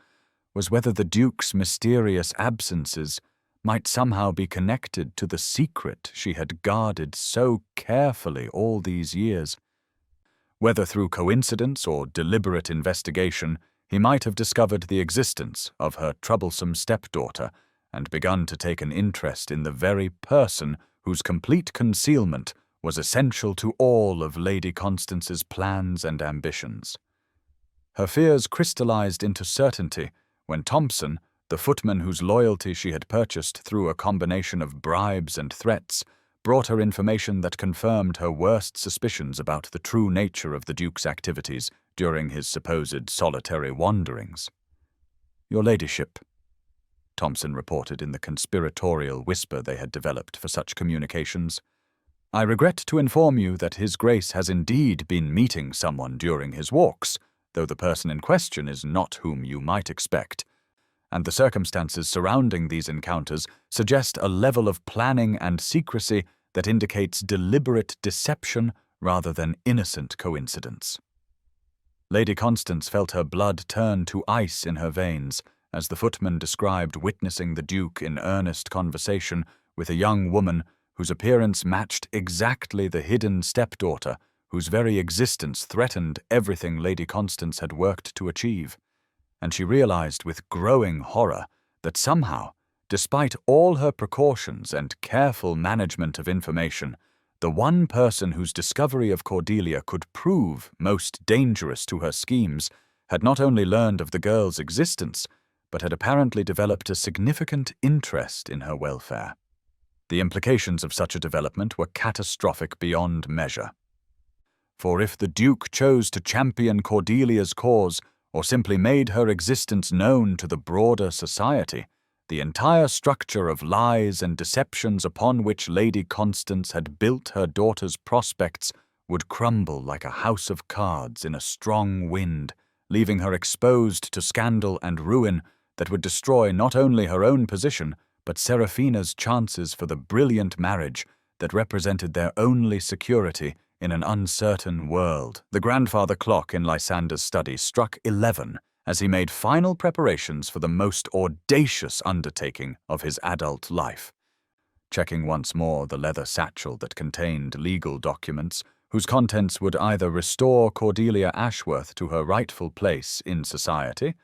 was whether the Duke's mysterious absences might somehow be connected to the secret she had guarded so carefully all these years. Whether through coincidence or deliberate investigation, he might have discovered the existence of her troublesome stepdaughter and begun to take an interest in the very person whose complete concealment was essential to all of Lady Constance's plans and ambitions. Her fears crystallized into certainty when Thompson, the footman whose loyalty she had purchased through a combination of bribes and threats, brought her information that confirmed her worst suspicions about the true nature of the Duke's activities during his supposed solitary wanderings. "Your ladyship," Thompson reported in the conspiratorial whisper they had developed for such communications, "I regret to inform you that His Grace has indeed been meeting someone during his walks, though the person in question is not whom you might expect, and the circumstances surrounding these encounters suggest a level of planning and secrecy that indicates deliberate deception rather than innocent coincidence." Lady Constance felt her blood turn to ice in her veins as the footman described witnessing the Duke in earnest conversation with a young woman whose appearance matched exactly the hidden stepdaughter whose very existence threatened everything Lady Constance had worked to achieve, and she realized with growing horror that somehow, despite all her precautions and careful management of information, the one person whose discovery of Cordelia could prove most dangerous to her schemes had not only learned of the girl's existence, but had apparently developed a significant interest in her welfare. The implications of such a development were catastrophic beyond measure. For if the Duke chose to champion Cordelia's cause, or simply made her existence known to the broader society, the entire structure of lies and deceptions upon which Lady Constance had built her daughter's prospects would crumble like a house of cards in a strong wind, leaving her exposed to scandal and ruin that would destroy not only her own position, but Seraphina's chances for the brilliant marriage that represented their only security in an uncertain world. The grandfather clock in Lysander's study struck 11 as he made final preparations for the most audacious undertaking of his adult life. Checking once more the leather satchel that contained legal documents, whose contents would either restore Cordelia Ashworth to her rightful place in society,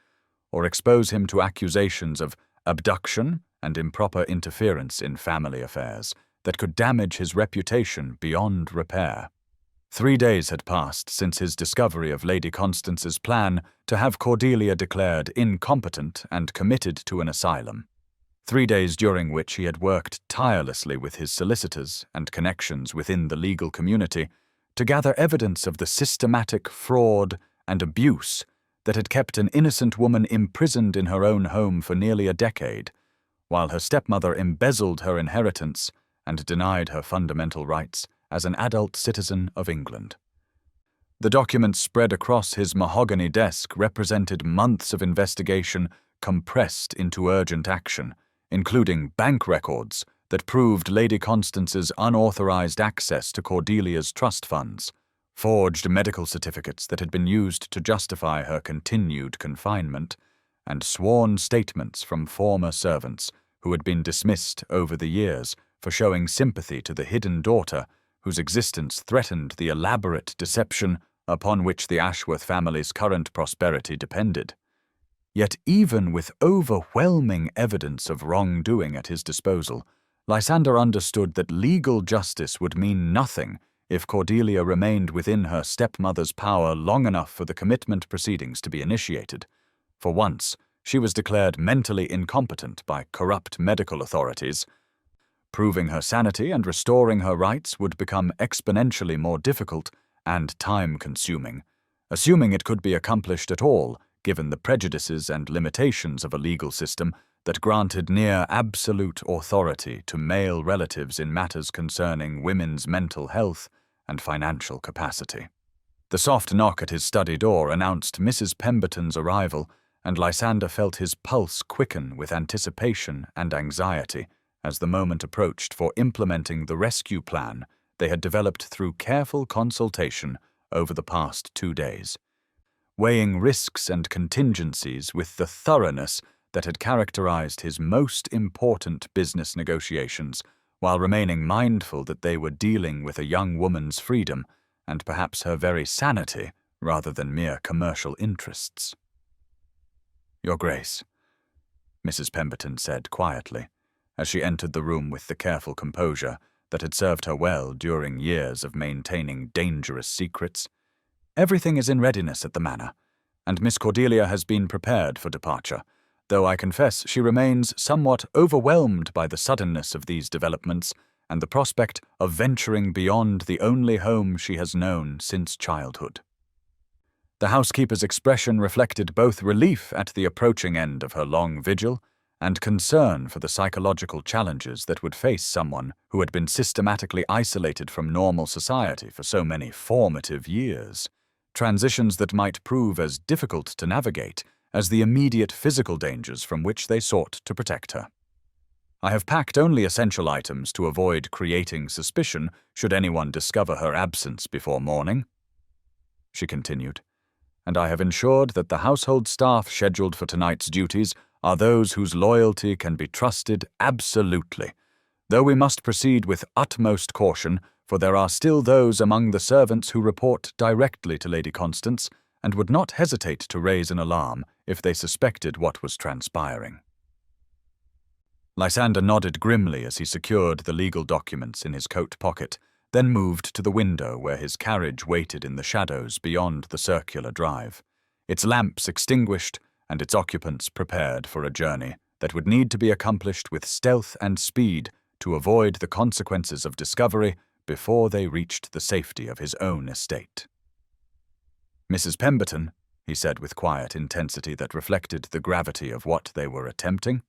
or expose him to accusations of abduction and improper interference in family affairs that could damage his reputation beyond repair. 3 days had passed since his discovery of Lady Constance's plan to have Cordelia declared incompetent and committed to an asylum. 3 days during which he had worked tirelessly with his solicitors and connections within the legal community to gather evidence of the systematic fraud and abuse that had kept an innocent woman imprisoned in her own home for nearly a decade, while her stepmother embezzled her inheritance and denied her fundamental rights as an adult citizen of England. The documents spread across his mahogany desk represented months of investigation compressed into urgent action, including bank records that proved Lady Constance's unauthorized access to Cordelia's trust funds, forged medical certificates that had been used to justify her continued confinement, and sworn statements from former servants who had been dismissed over the years for showing sympathy to the hidden daughter whose existence threatened the elaborate deception upon which the Ashworth family's current prosperity depended. Yet even with overwhelming evidence of wrongdoing at his disposal, Lysander understood that legal justice would mean nothing if Cordelia remained within her stepmother's power long enough for the commitment proceedings to be initiated. For once, she was declared mentally incompetent by corrupt medical authorities. Proving her sanity and restoring her rights would become exponentially more difficult and time-consuming, assuming it could be accomplished at all, given the prejudices and limitations of a legal system that granted near absolute authority to male relatives in matters concerning women's mental health and financial capacity. The soft knock at his study door announced Mrs. Pemberton's arrival, and Lysander felt his pulse quicken with anticipation and anxiety as the moment approached for implementing the rescue plan they had developed through careful consultation over the past 2 days. Weighing risks and contingencies with the thoroughness that had characterized his most important business negotiations, while remaining mindful that they were dealing with a young woman's freedom and perhaps her very sanity rather than mere commercial interests. "Your Grace," Mrs. Pemberton said quietly, as she entered the room with the careful composure that had served her well during years of maintaining dangerous secrets. "Everything is in readiness at the manor, and Miss Cordelia has been prepared for departure, though I confess she remains somewhat overwhelmed by the suddenness of these developments and the prospect of venturing beyond the only home she has known since childhood." The housekeeper's expression reflected both relief at the approaching end of her long vigil and concern for the psychological challenges that would face someone who had been systematically isolated from normal society for so many formative years, transitions that might prove as difficult to navigate as the immediate physical dangers from which they sought to protect her. "I have packed only essential items to avoid creating suspicion should anyone discover her absence before morning," she continued, "and I have ensured that the household staff scheduled for tonight's duties are those whose loyalty can be trusted absolutely, though we must proceed with utmost caution, for there are still those among the servants who report directly to Lady Constance and would not hesitate to raise an alarm if they suspected what was transpiring." Lysander nodded grimly as he secured the legal documents in his coat pocket, then moved to the window where his carriage waited in the shadows beyond the circular drive, its lamps extinguished and its occupants prepared for a journey that would need to be accomplished with stealth and speed to avoid the consequences of discovery before they reached the safety of his own estate. "Mrs. Pemberton," he said with quiet intensity that reflected the gravity of what they were attempting,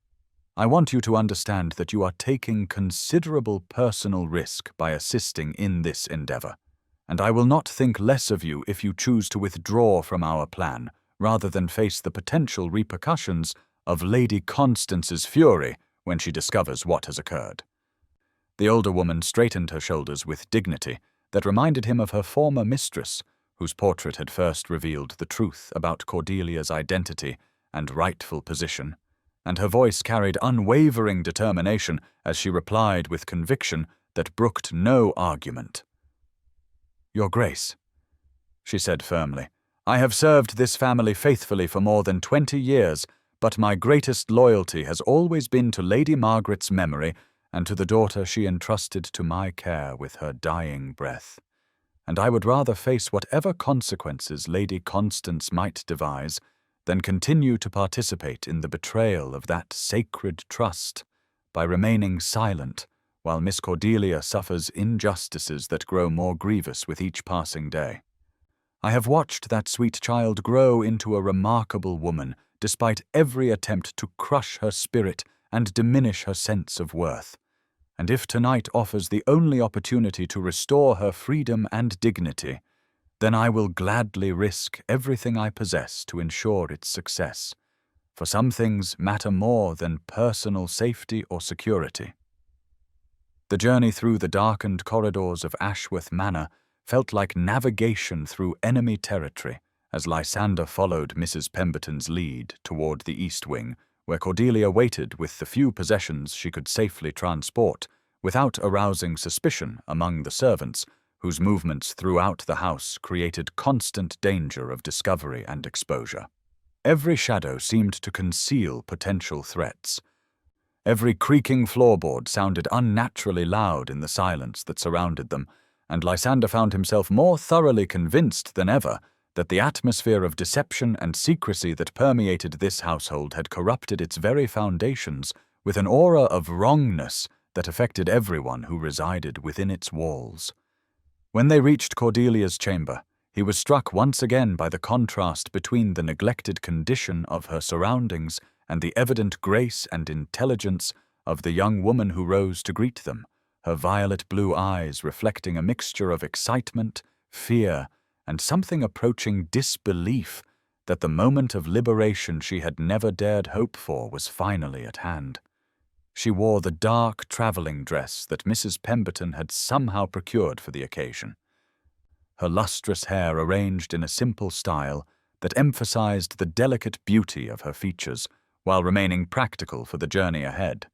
"I want you to understand that you are taking considerable personal risk by assisting in this endeavor, and I will not think less of you if you choose to withdraw from our plan rather than face the potential repercussions of Lady Constance's fury when she discovers what has occurred." The older woman straightened her shoulders with dignity that reminded him of her former mistress, whose portrait had first revealed the truth about Cordelia's identity and rightful position, and her voice carried unwavering determination as she replied with conviction that brooked no argument. "Your Grace," she said firmly, "I have served this family faithfully for more than 20 years, but my greatest loyalty has always been to Lady Margaret's memory and to the daughter she entrusted to my care with her dying breath. And I would rather face whatever consequences Lady Constance might devise than continue to participate in the betrayal of that sacred trust by remaining silent while Miss Cordelia suffers injustices that grow more grievous with each passing day. I have watched that sweet child grow into a remarkable woman despite every attempt to crush her spirit and diminish her sense of worth. And if tonight offers the only opportunity to restore her freedom and dignity, then I will gladly risk everything I possess to ensure its success, for some things matter more than personal safety or security." The journey through the darkened corridors of Ashworth Manor felt like navigation through enemy territory as Lysander followed Mrs. Pemberton's lead toward the East Wing, where Cordelia waited with the few possessions she could safely transport, without arousing suspicion among the servants, whose movements throughout the house created constant danger of discovery and exposure. Every shadow seemed to conceal potential threats. Every creaking floorboard sounded unnaturally loud in the silence that surrounded them, and Lysander found himself more thoroughly convinced than ever that the atmosphere of deception and secrecy that permeated this household had corrupted its very foundations with an aura of wrongness that affected everyone who resided within its walls. When they reached Cordelia's chamber, he was struck once again by the contrast between the neglected condition of her surroundings and the evident grace and intelligence of the young woman who rose to greet them, her violet blue eyes reflecting a mixture of excitement, fear, and something approaching disbelief that the moment of liberation she had never dared hope for was finally at hand. She wore the dark traveling dress that Mrs. Pemberton had somehow procured for the occasion, her lustrous hair arranged in a simple style that emphasized the delicate beauty of her features while remaining practical for the journey ahead,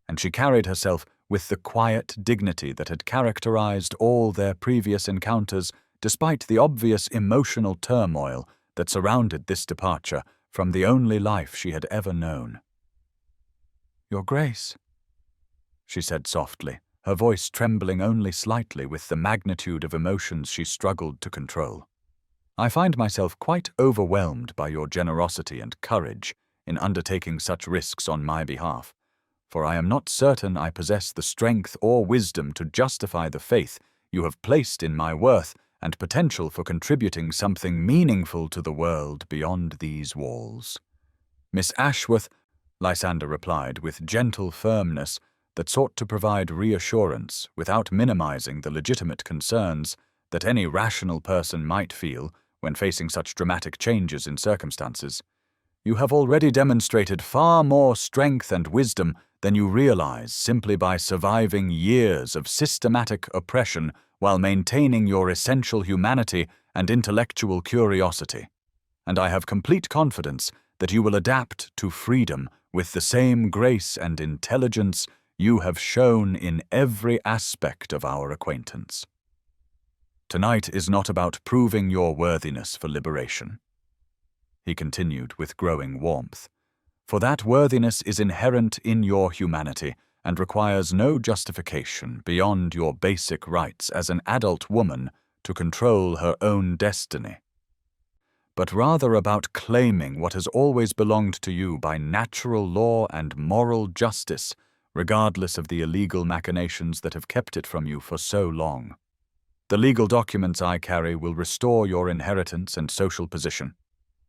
and she carried herself with the quiet dignity that had characterized all their previous encounters despite the obvious emotional turmoil that surrounded this departure from the only life she had ever known. "Your Grace," she said softly, her voice trembling only slightly with the magnitude of emotions she struggled to control. "I find myself quite overwhelmed by your generosity and courage in undertaking such risks on my behalf, for I am not certain I possess the strength or wisdom to justify the faith you have placed in my worth and potential for contributing something meaningful to the world beyond these walls." "Miss Ashworth," Lysander replied with gentle firmness that sought to provide reassurance without minimizing the legitimate concerns that any rational person might feel when facing such dramatic changes in circumstances. "You have already demonstrated far more strength and wisdom than you realize simply by surviving years of systematic oppression while maintaining your essential humanity and intellectual curiosity. And I have complete confidence that you will adapt to freedom with the same grace and intelligence you have shown in every aspect of our acquaintance. Tonight is not about proving your worthiness for liberation," he continued with growing warmth, "for that worthiness is inherent in your humanity and requires no justification beyond your basic rights as an adult woman to control her own destiny, but rather about claiming what has always belonged to you by natural law and moral justice regardless of the illegal machinations that have kept it from you for so long. The legal documents I carry will restore your inheritance and social position.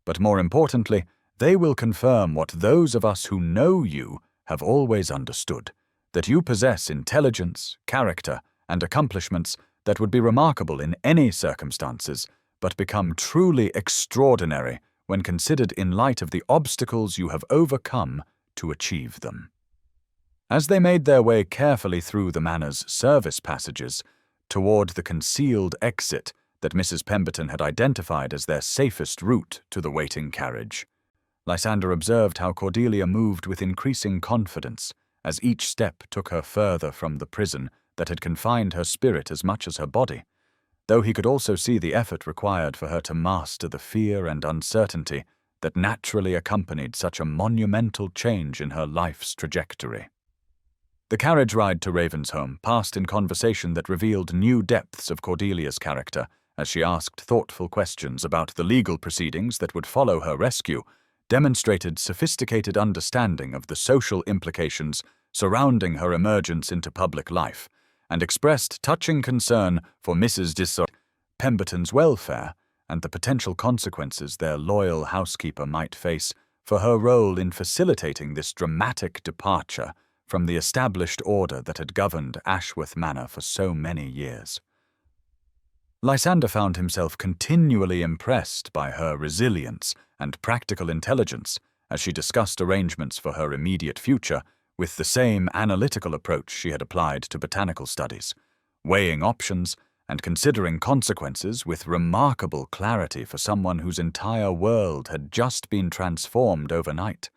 But more importantly, they will confirm what those of us who know you have always understood, that you possess intelligence, character, and accomplishments that would be remarkable in any circumstances, but become truly extraordinary when considered in light of the obstacles you have overcome to achieve them. As they made their way carefully through the manor's service passages toward the concealed exit that Mrs. Pemberton had identified as their safest route to the waiting carriage, Lysander observed how Cordelia moved with increasing confidence as each step took her further from the prison that had confined her spirit as much as her body, though he could also see the effort required for her to master the fear and uncertainty that naturally accompanied such a monumental change in her life's trajectory. The carriage ride to Ravensholm passed in conversation that revealed new depths of Cordelia's character as she asked thoughtful questions about the legal proceedings that would follow her rescue, demonstrated sophisticated understanding of the social implications surrounding her emergence into public life, and expressed touching concern for Mrs. Pemberton's welfare and the potential consequences their loyal housekeeper might face for her role in facilitating this dramatic departure from the established order that had governed Ashworth Manor for so many years. Lysander found himself continually impressed by her resilience and practical intelligence as she discussed arrangements for her immediate future with the same analytical approach she had applied to botanical studies, weighing options and considering consequences with remarkable clarity for someone whose entire world had just been transformed overnight.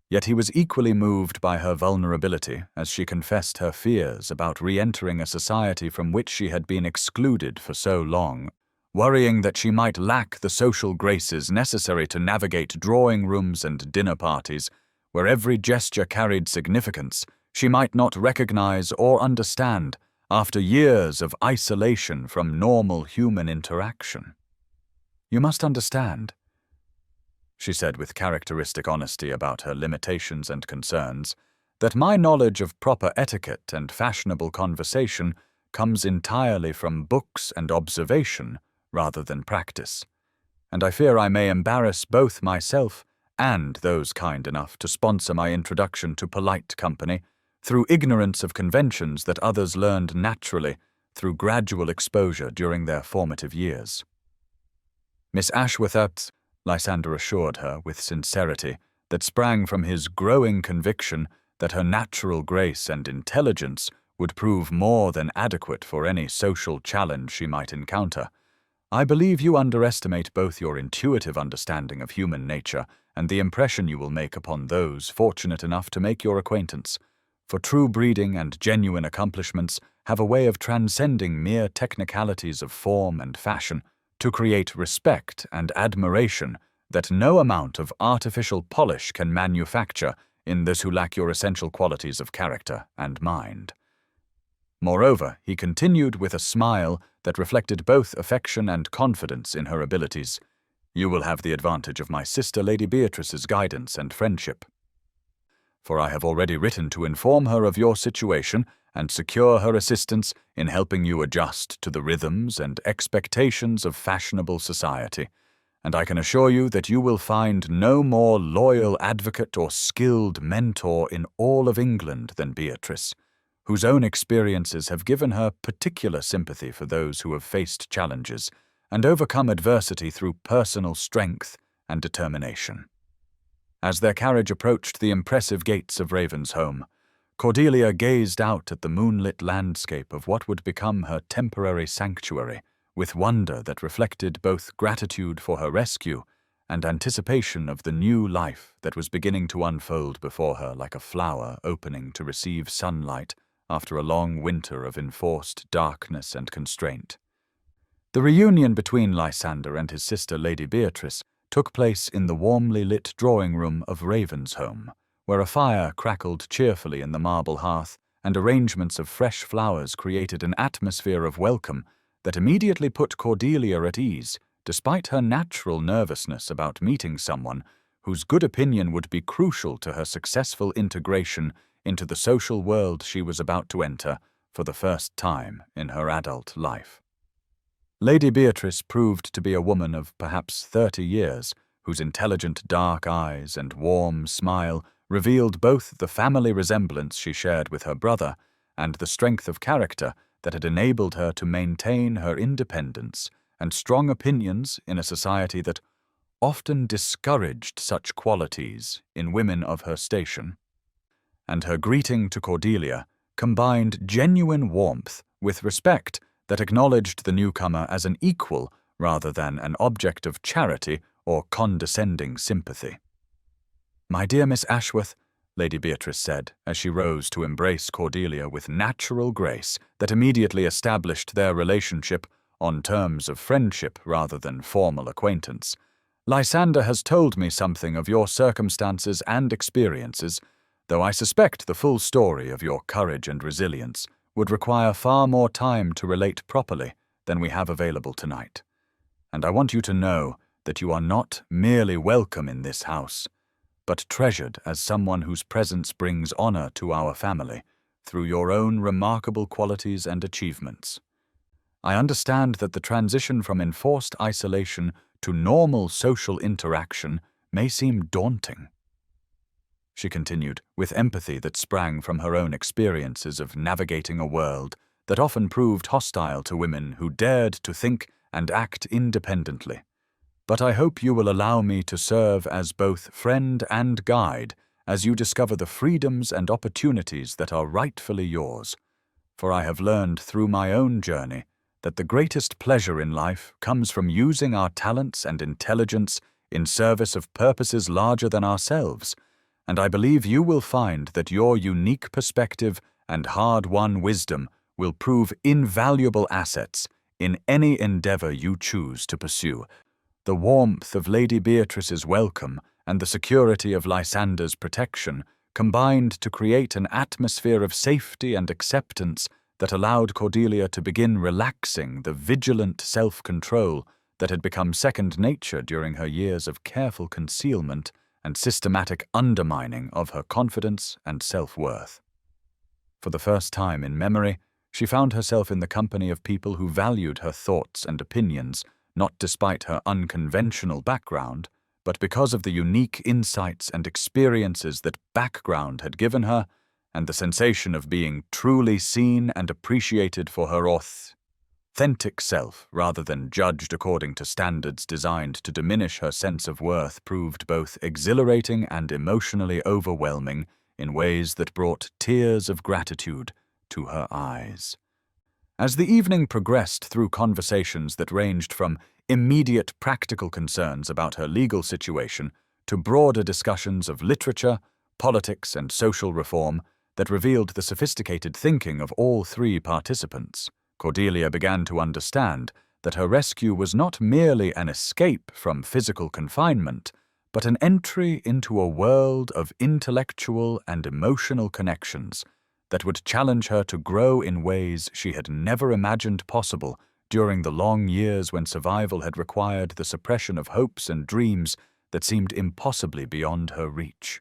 Yet he was equally moved by her vulnerability as she confessed her fears about re-entering a society from which she had been excluded for so long, worrying that she might lack the social graces necessary to navigate drawing rooms and dinner parties, where every gesture carried significance she might not recognize or understand after years of isolation from normal human interaction. "You must understand," she said with characteristic honesty about her limitations and concerns, "that my knowledge of proper etiquette and fashionable conversation comes entirely from books and observation rather than practice, and I fear I may embarrass both myself and those kind enough to sponsor my introduction to polite company through ignorance of conventions that others learned naturally through gradual exposure during their formative years." Miss Ashworth, Lysander assured her with sincerity that sprang from his growing conviction that her natural grace and intelligence would prove more than adequate for any social challenge she might encounter, "I believe you underestimate both your intuitive understanding of human nature and the impression you will make upon those fortunate enough to make your acquaintance, for true breeding and genuine accomplishments have a way of transcending mere technicalities of form and fashion to create respect and admiration that no amount of artificial polish can manufacture in those who lack your essential qualities of character and mind." Moreover, he continued with a smile that reflected both affection and confidence in her abilities, "You will have the advantage of my sister Lady Beatrice's guidance and friendship, for I have already written to inform her of your situation and secure her assistance in helping you adjust to the rhythms and expectations of fashionable society, and I can assure you that you will find no more loyal advocate or skilled mentor in all of England than Beatrice, whose own experiences have given her particular sympathy for those who have faced challenges and overcome adversity through personal strength and determination." As their carriage approached the impressive gates of Ravensholm, Cordelia gazed out at the moonlit landscape of what would become her temporary sanctuary, with wonder that reflected both gratitude for her rescue and anticipation of the new life that was beginning to unfold before her like a flower opening to receive sunlight after a long winter of enforced darkness and constraint. The reunion between Lysander and his sister Lady Beatrice took place in the warmly lit drawing-room of Ravensholm, where a fire crackled cheerfully in the marble hearth and arrangements of fresh flowers created an atmosphere of welcome that immediately put Cordelia at ease, despite her natural nervousness about meeting someone whose good opinion would be crucial to her successful integration into the social world she was about to enter for the first time in her adult life. Lady Beatrice proved to be a woman of perhaps 30 years, whose intelligent dark eyes and warm smile revealed both the family resemblance she shared with her brother and the strength of character that had enabled her to maintain her independence and strong opinions in a society that often discouraged such qualities in women of her station. And her greeting to Cordelia combined genuine warmth with respect that acknowledged the newcomer as an equal rather than an object of charity or condescending sympathy. "My dear Miss Ashworth," Lady Beatrice said, as she rose to embrace Cordelia with natural grace that immediately established their relationship on terms of friendship rather than formal acquaintance. "Lysander has told me something of your circumstances and experiences, though I suspect the full story of your courage and resilience would require far more time to relate properly than we have available tonight. And I want you to know that you are not merely welcome in this house, but treasured as someone whose presence brings honor to our family through your own remarkable qualities and achievements. I understand that the transition from enforced isolation to normal social interaction may seem daunting," she continued, with empathy that sprang from her own experiences of navigating a world that often proved hostile to women who dared to think and act independently. "But I hope you will allow me to serve as both friend and guide as you discover the freedoms and opportunities that are rightfully yours, for I have learned through my own journey that the greatest pleasure in life comes from using our talents and intelligence in service of purposes larger than ourselves, and I believe you will find that your unique perspective and hard-won wisdom will prove invaluable assets in any endeavor you choose to pursue." The warmth of Lady Beatrice's welcome and the security of Lysander's protection combined to create an atmosphere of safety and acceptance that allowed Cordelia to begin relaxing the vigilant self-control that had become second nature during her years of careful concealment and systematic undermining of her confidence and self-worth. For the first time in memory, she found herself in the company of people who valued her thoughts and opinions, not despite her unconventional background, but because of the unique insights and experiences that background had given her, and the sensation of being truly seen and appreciated for her authentic self rather than judged according to standards designed to diminish her sense of worth proved both exhilarating and emotionally overwhelming in ways that brought tears of gratitude to her eyes. As the evening progressed through conversations that ranged from immediate practical concerns about her legal situation to broader discussions of literature, politics, and social reform that revealed the sophisticated thinking of all three participants, Cordelia began to understand that her rescue was not merely an escape from physical confinement, but an entry into a world of intellectual and emotional connections that would challenge her to grow in ways she had never imagined possible during the long years when survival had required the suppression of hopes and dreams that seemed impossibly beyond her reach.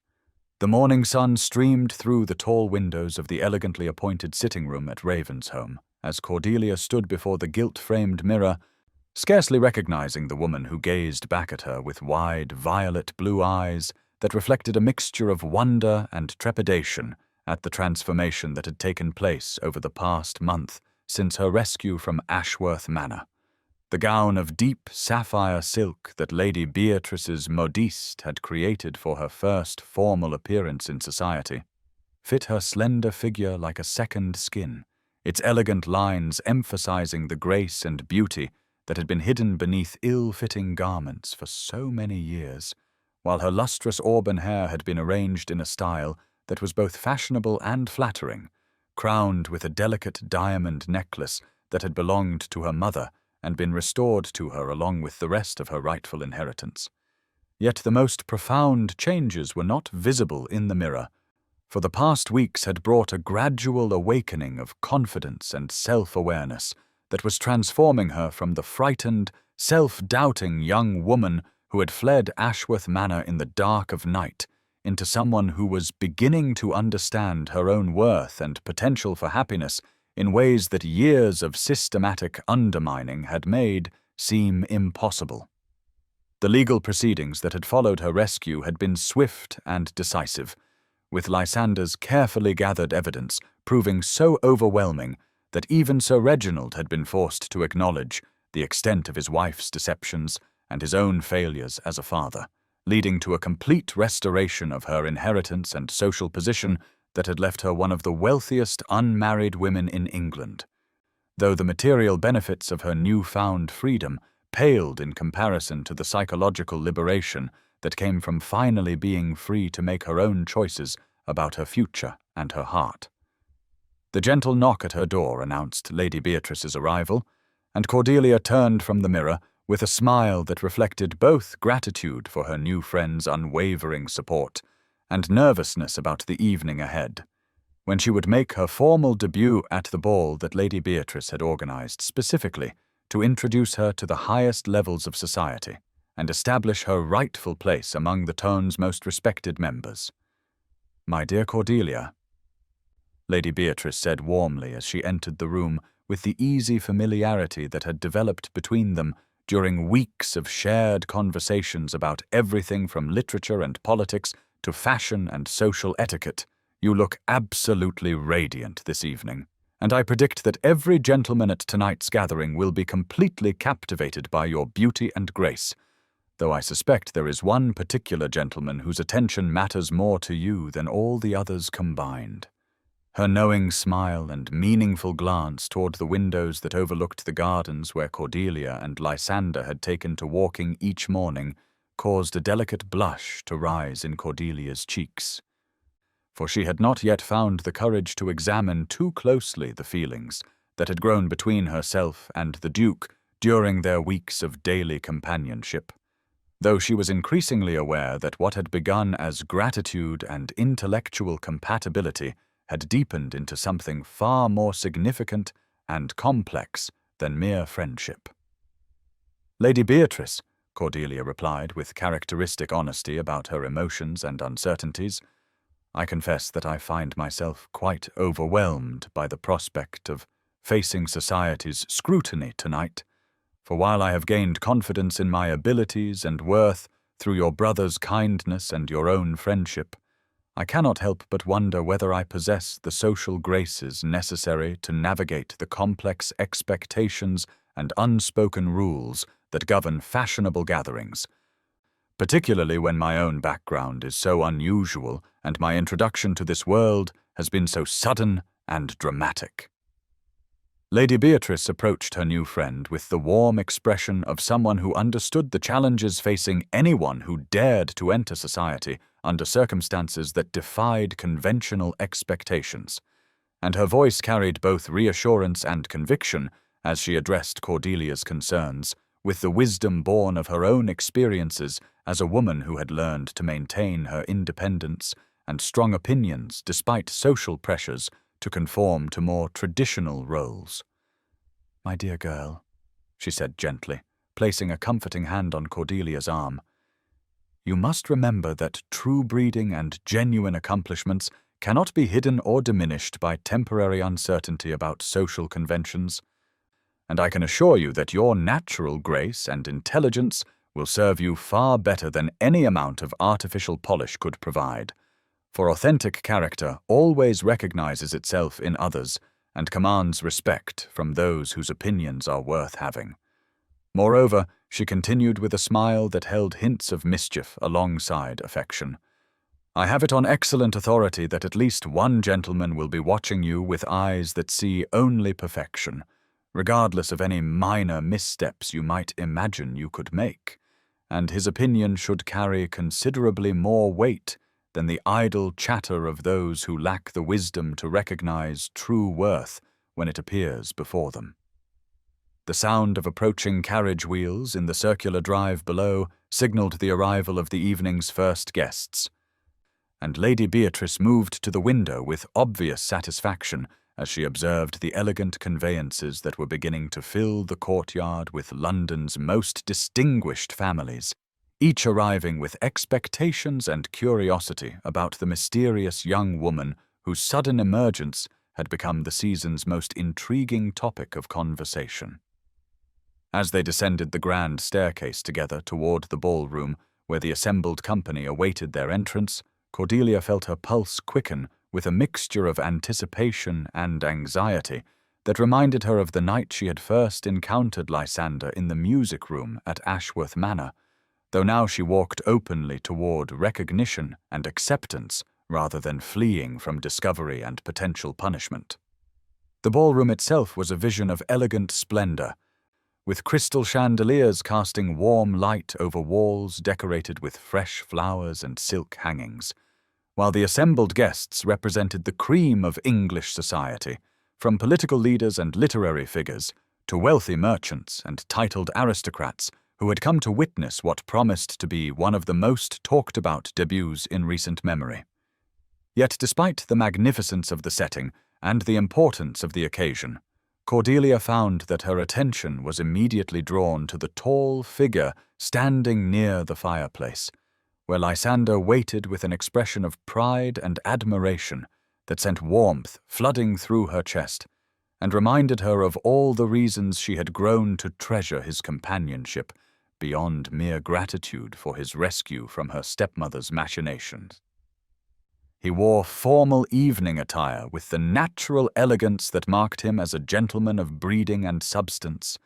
The morning sun streamed through the tall windows of the elegantly appointed sitting room at Ravensholm, as Cordelia stood before the gilt-framed mirror, scarcely recognizing the woman who gazed back at her with wide, violet blue eyes that reflected a mixture of wonder and trepidation at the transformation that had taken place over the past month since her rescue from Ashworth Manor. The gown of deep sapphire silk that Lady Beatrice's modiste had created for her first formal appearance in society fit her slender figure like a second skin, its elegant lines emphasizing the grace and beauty that had been hidden beneath ill-fitting garments for so many years, while her lustrous auburn hair had been arranged in a style that was both fashionable and flattering, crowned with a delicate diamond necklace that had belonged to her mother and been restored to her along with the rest of her rightful inheritance. Yet the most profound changes were not visible in the mirror, for the past weeks had brought a gradual awakening of confidence and self-awareness that was transforming her from the frightened, self-doubting young woman who had fled Ashworth Manor in the dark of night into someone who was beginning to understand her own worth and potential for happiness in ways that years of systematic undermining had made seem impossible. The legal proceedings that had followed her rescue had been swift and decisive, with Lysander's carefully gathered evidence proving so overwhelming that even Sir Reginald had been forced to acknowledge the extent of his wife's deceptions and his own failures as a father, leading to a complete restoration of her inheritance and social position that had left her one of the wealthiest unmarried women in England, though the material benefits of her newfound freedom paled in comparison to the psychological liberation that came from finally being free to make her own choices about her future and her heart. The gentle knock at her door announced Lady Beatrice's arrival, and Cordelia turned from the mirror with a smile that reflected both gratitude for her new friend's unwavering support and nervousness about the evening ahead, when she would make her formal debut at the ball that Lady Beatrice had organized specifically to introduce her to the highest levels of society and establish her rightful place among the town's most respected members. "My dear Cordelia," Lady Beatrice said warmly as she entered the room with the easy familiarity that had developed between them during weeks of shared conversations about everything from literature and politics to fashion and social etiquette. "You look absolutely radiant this evening, and I predict that every gentleman at tonight's gathering will be completely captivated by your beauty and grace, though I suspect there is one particular gentleman whose attention matters more to you than all the others combined." Her knowing smile and meaningful glance toward the windows that overlooked the gardens where Cordelia and Lysander had taken to walking each morning caused a delicate blush to rise in Cordelia's cheeks, for she had not yet found the courage to examine too closely the feelings that had grown between herself and the Duke during their weeks of daily companionship, though she was increasingly aware that what had begun as gratitude and intellectual compatibility had deepened into something far more significant and complex than mere friendship. "Lady Beatrice," Cordelia replied with characteristic honesty about her emotions and uncertainties, "I confess that I find myself quite overwhelmed by the prospect of facing society's scrutiny tonight, for while I have gained confidence in my abilities and worth through your brother's kindness and your own friendship, I cannot help but wonder whether I possess the social graces necessary to navigate the complex expectations and unspoken rules that govern fashionable gatherings, particularly when my own background is so unusual and my introduction to this world has been so sudden and dramatic." Lady Beatrice approached her new friend with the warm expression of someone who understood the challenges facing anyone who dared to enter society under circumstances that defied conventional expectations, and her voice carried both reassurance and conviction as she addressed Cordelia's concerns, with the wisdom born of her own experiences as a woman who had learned to maintain her independence and strong opinions despite social pressures to conform to more traditional roles. "My dear girl," she said gently, placing a comforting hand on Cordelia's arm, "you must remember that true breeding and genuine accomplishments cannot be hidden or diminished by temporary uncertainty about social conventions, and I can assure you that your natural grace and intelligence will serve you far better than any amount of artificial polish could provide, for authentic character always recognizes itself in others and commands respect from those whose opinions are worth having." Moreover, she continued with a smile that held hints of mischief alongside affection, "I have it on excellent authority that at least one gentleman will be watching you with eyes that see only perfection, regardless of any minor missteps you might imagine you could make, and his opinion should carry considerably more weight than the idle chatter of those who lack the wisdom to recognize true worth when it appears before them." The sound of approaching carriage wheels in the circular drive below signaled the arrival of the evening's first guests, and Lady Beatrice moved to the window with obvious satisfaction as she observed the elegant conveyances that were beginning to fill the courtyard with London's most distinguished families, each arriving with expectations and curiosity about the mysterious young woman whose sudden emergence had become the season's most intriguing topic of conversation. As they descended the grand staircase together toward the ballroom where the assembled company awaited their entrance, Cordelia felt her pulse quicken with a mixture of anticipation and anxiety that reminded her of the night she had first encountered Lysander in the music room at Ashworth Manor, though now she walked openly toward recognition and acceptance rather than fleeing from discovery and potential punishment. The ballroom itself was a vision of elegant splendor, with crystal chandeliers casting warm light over walls decorated with fresh flowers and silk hangings, while the assembled guests represented the cream of English society, from political leaders and literary figures to wealthy merchants and titled aristocrats who had come to witness what promised to be one of the most talked-about debuts in recent memory. Yet despite the magnificence of the setting and the importance of the occasion, Cordelia found that her attention was immediately drawn to the tall figure standing near the fireplace, where Lysander waited with an expression of pride and admiration that sent warmth flooding through her chest and reminded her of all the reasons she had grown to treasure his companionship beyond mere gratitude for his rescue from her stepmother's machinations. He wore formal evening attire with the natural elegance that marked him as a gentleman of breeding and substance,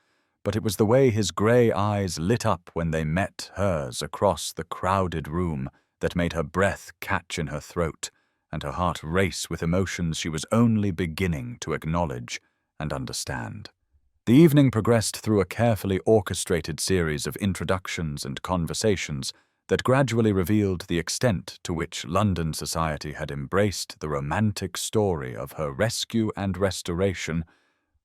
but it was the way his grey eyes lit up when they met hers across the crowded room that made her breath catch in her throat and her heart race with emotions she was only beginning to acknowledge and understand. The evening progressed through a carefully orchestrated series of introductions and conversations that gradually revealed the extent to which London society had embraced the romantic story of her rescue and restoration,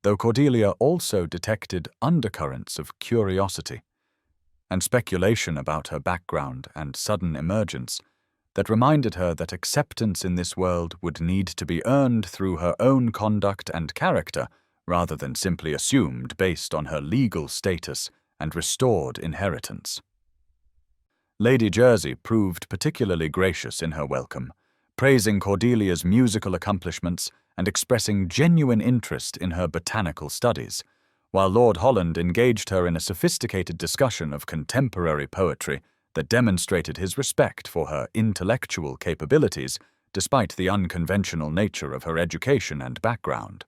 though Cordelia also detected undercurrents of curiosity and speculation about her background and sudden emergence that reminded her that acceptance in this world would need to be earned through her own conduct and character rather than simply assumed based on her legal status and restored inheritance. Lady Jersey proved particularly gracious in her welcome, praising Cordelia's musical accomplishments and expressing genuine interest in her botanical studies, while Lord Holland engaged her in a sophisticated discussion of contemporary poetry that demonstrated his respect for her intellectual capabilities despite the unconventional nature of her education and background.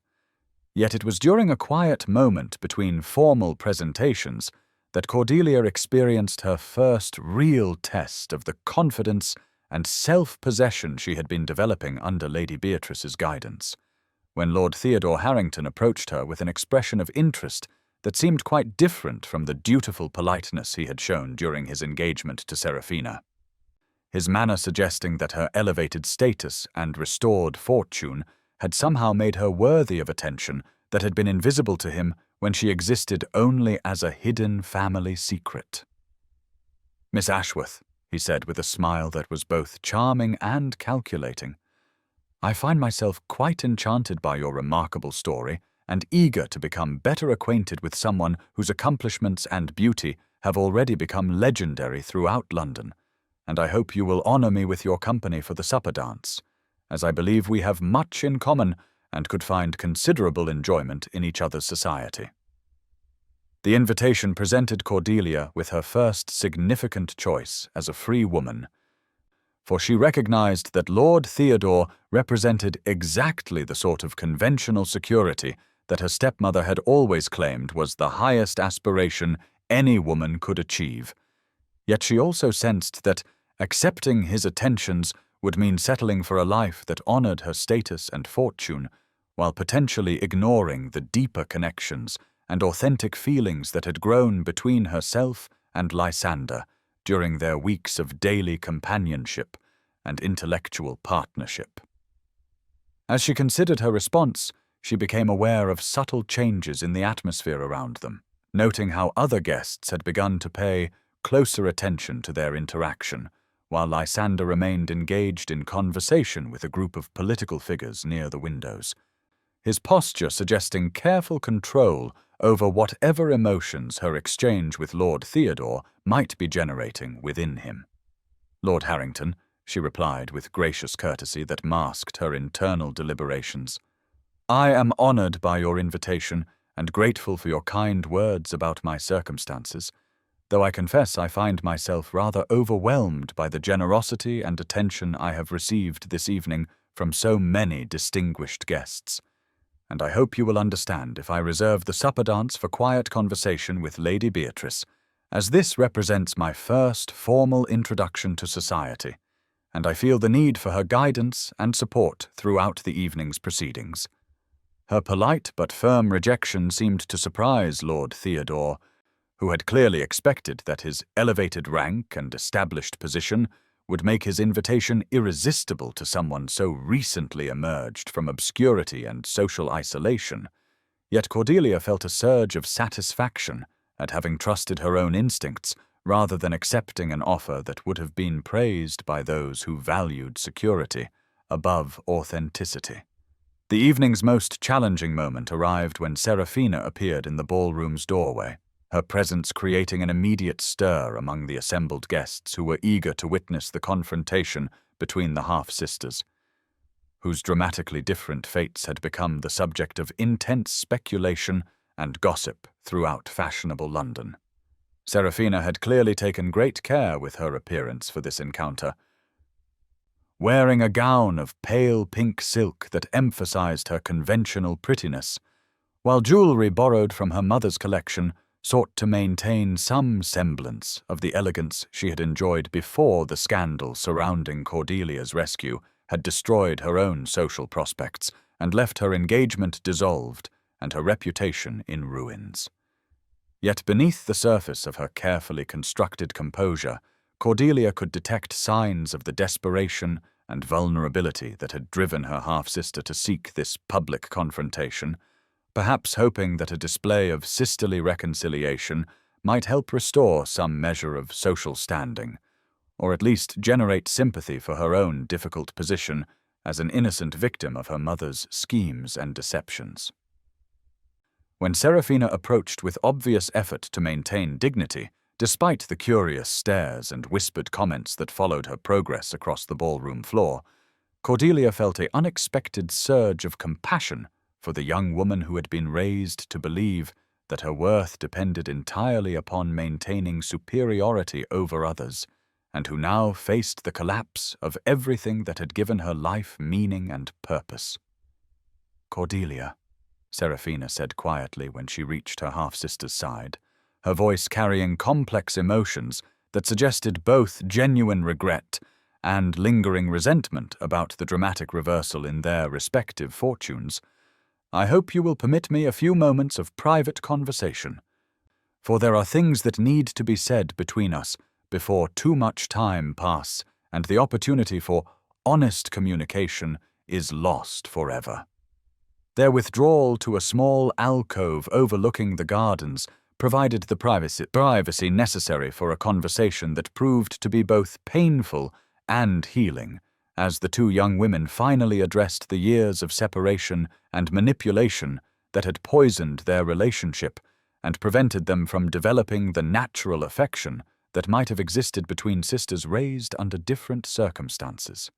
Yet it was during a quiet moment between formal presentations that Cordelia experienced her first real test of the confidence and self-possession she had been developing under Lady Beatrice's guidance, when Lord Theodore Harrington approached her with an expression of interest that seemed quite different from the dutiful politeness he had shown during his engagement to Seraphina, his manner suggesting that her elevated status and restored fortune had somehow made her worthy of attention that had been invisible to him when she existed only as a hidden family secret. "Miss Ashworth," he said with a smile that was both charming and calculating, "I find myself quite enchanted by your remarkable story and eager to become better acquainted with someone whose accomplishments and beauty have already become legendary throughout London, and I hope you will honor me with your company for the supper dance, as I believe we have much in common and could find considerable enjoyment in each other's society." The invitation presented Cordelia with her first significant choice as a free woman, for she recognized that Lord Theodore represented exactly the sort of conventional security that her stepmother had always claimed was the highest aspiration any woman could achieve. Yet she also sensed that accepting his attentions would mean settling for a life that honored her status and fortune, while potentially ignoring the deeper connections and authentic feelings that had grown between herself and Lysander during their weeks of daily companionship and intellectual partnership. As she considered her response, she became aware of subtle changes in the atmosphere around them, noting how other guests had begun to pay closer attention to their interaction, while Lysander remained engaged in conversation with a group of political figures near the windows, his posture suggesting careful control over whatever emotions her exchange with Lord Theodore might be generating within him. "Lord Harrington," she replied with gracious courtesy that masked her internal deliberations, "I am honored by your invitation and grateful for your kind words about my circumstances, though I confess I find myself rather overwhelmed by the generosity and attention I have received this evening from so many distinguished guests, and I hope you will understand if I reserve the supper dance for quiet conversation with Lady Beatrice, as this represents my first formal introduction to society, and I feel the need for her guidance and support throughout the evening's proceedings." Her polite but firm rejection seemed to surprise Lord Theodore, who had clearly expected that his elevated rank and established position would make his invitation irresistible to someone so recently emerged from obscurity and social isolation. Yet Cordelia felt a surge of satisfaction at having trusted her own instincts rather than accepting an offer that would have been praised by those who valued security above authenticity. The evening's most challenging moment arrived when Seraphina appeared in the ballroom's doorway, her presence creating an immediate stir among the assembled guests who were eager to witness the confrontation between the half-sisters, whose dramatically different fates had become the subject of intense speculation and gossip throughout fashionable London. Seraphina had clearly taken great care with her appearance for this encounter, wearing a gown of pale pink silk that emphasized her conventional prettiness, while jewelry borrowed from her mother's collection sought to maintain some semblance of the elegance she had enjoyed before the scandal surrounding Cordelia's rescue had destroyed her own social prospects and left her engagement dissolved and her reputation in ruins. Yet beneath the surface of her carefully constructed composure, Cordelia could detect signs of the desperation and vulnerability that had driven her half-sister to seek this public confrontation, perhaps hoping that a display of sisterly reconciliation might help restore some measure of social standing, or at least generate sympathy for her own difficult position as an innocent victim of her mother's schemes and deceptions. When Seraphina approached with obvious effort to maintain dignity, despite the curious stares and whispered comments that followed her progress across the ballroom floor, Cordelia felt an unexpected surge of compassion for the young woman who had been raised to believe that her worth depended entirely upon maintaining superiority over others, and who now faced the collapse of everything that had given her life meaning and purpose. "Cordelia," Seraphina said quietly when she reached her half-sister's side, her voice carrying complex emotions that suggested both genuine regret and lingering resentment about the dramatic reversal in their respective fortunes, "I hope you will permit me a few moments of private conversation, for there are things that need to be said between us before too much time pass and the opportunity for honest communication is lost forever." Their withdrawal to a small alcove overlooking the gardens provided the privacy necessary for a conversation that proved to be both painful and healing, as the two young women finally addressed the years of separation and manipulation that had poisoned their relationship and prevented them from developing the natural affection that might have existed between sisters raised under different circumstances.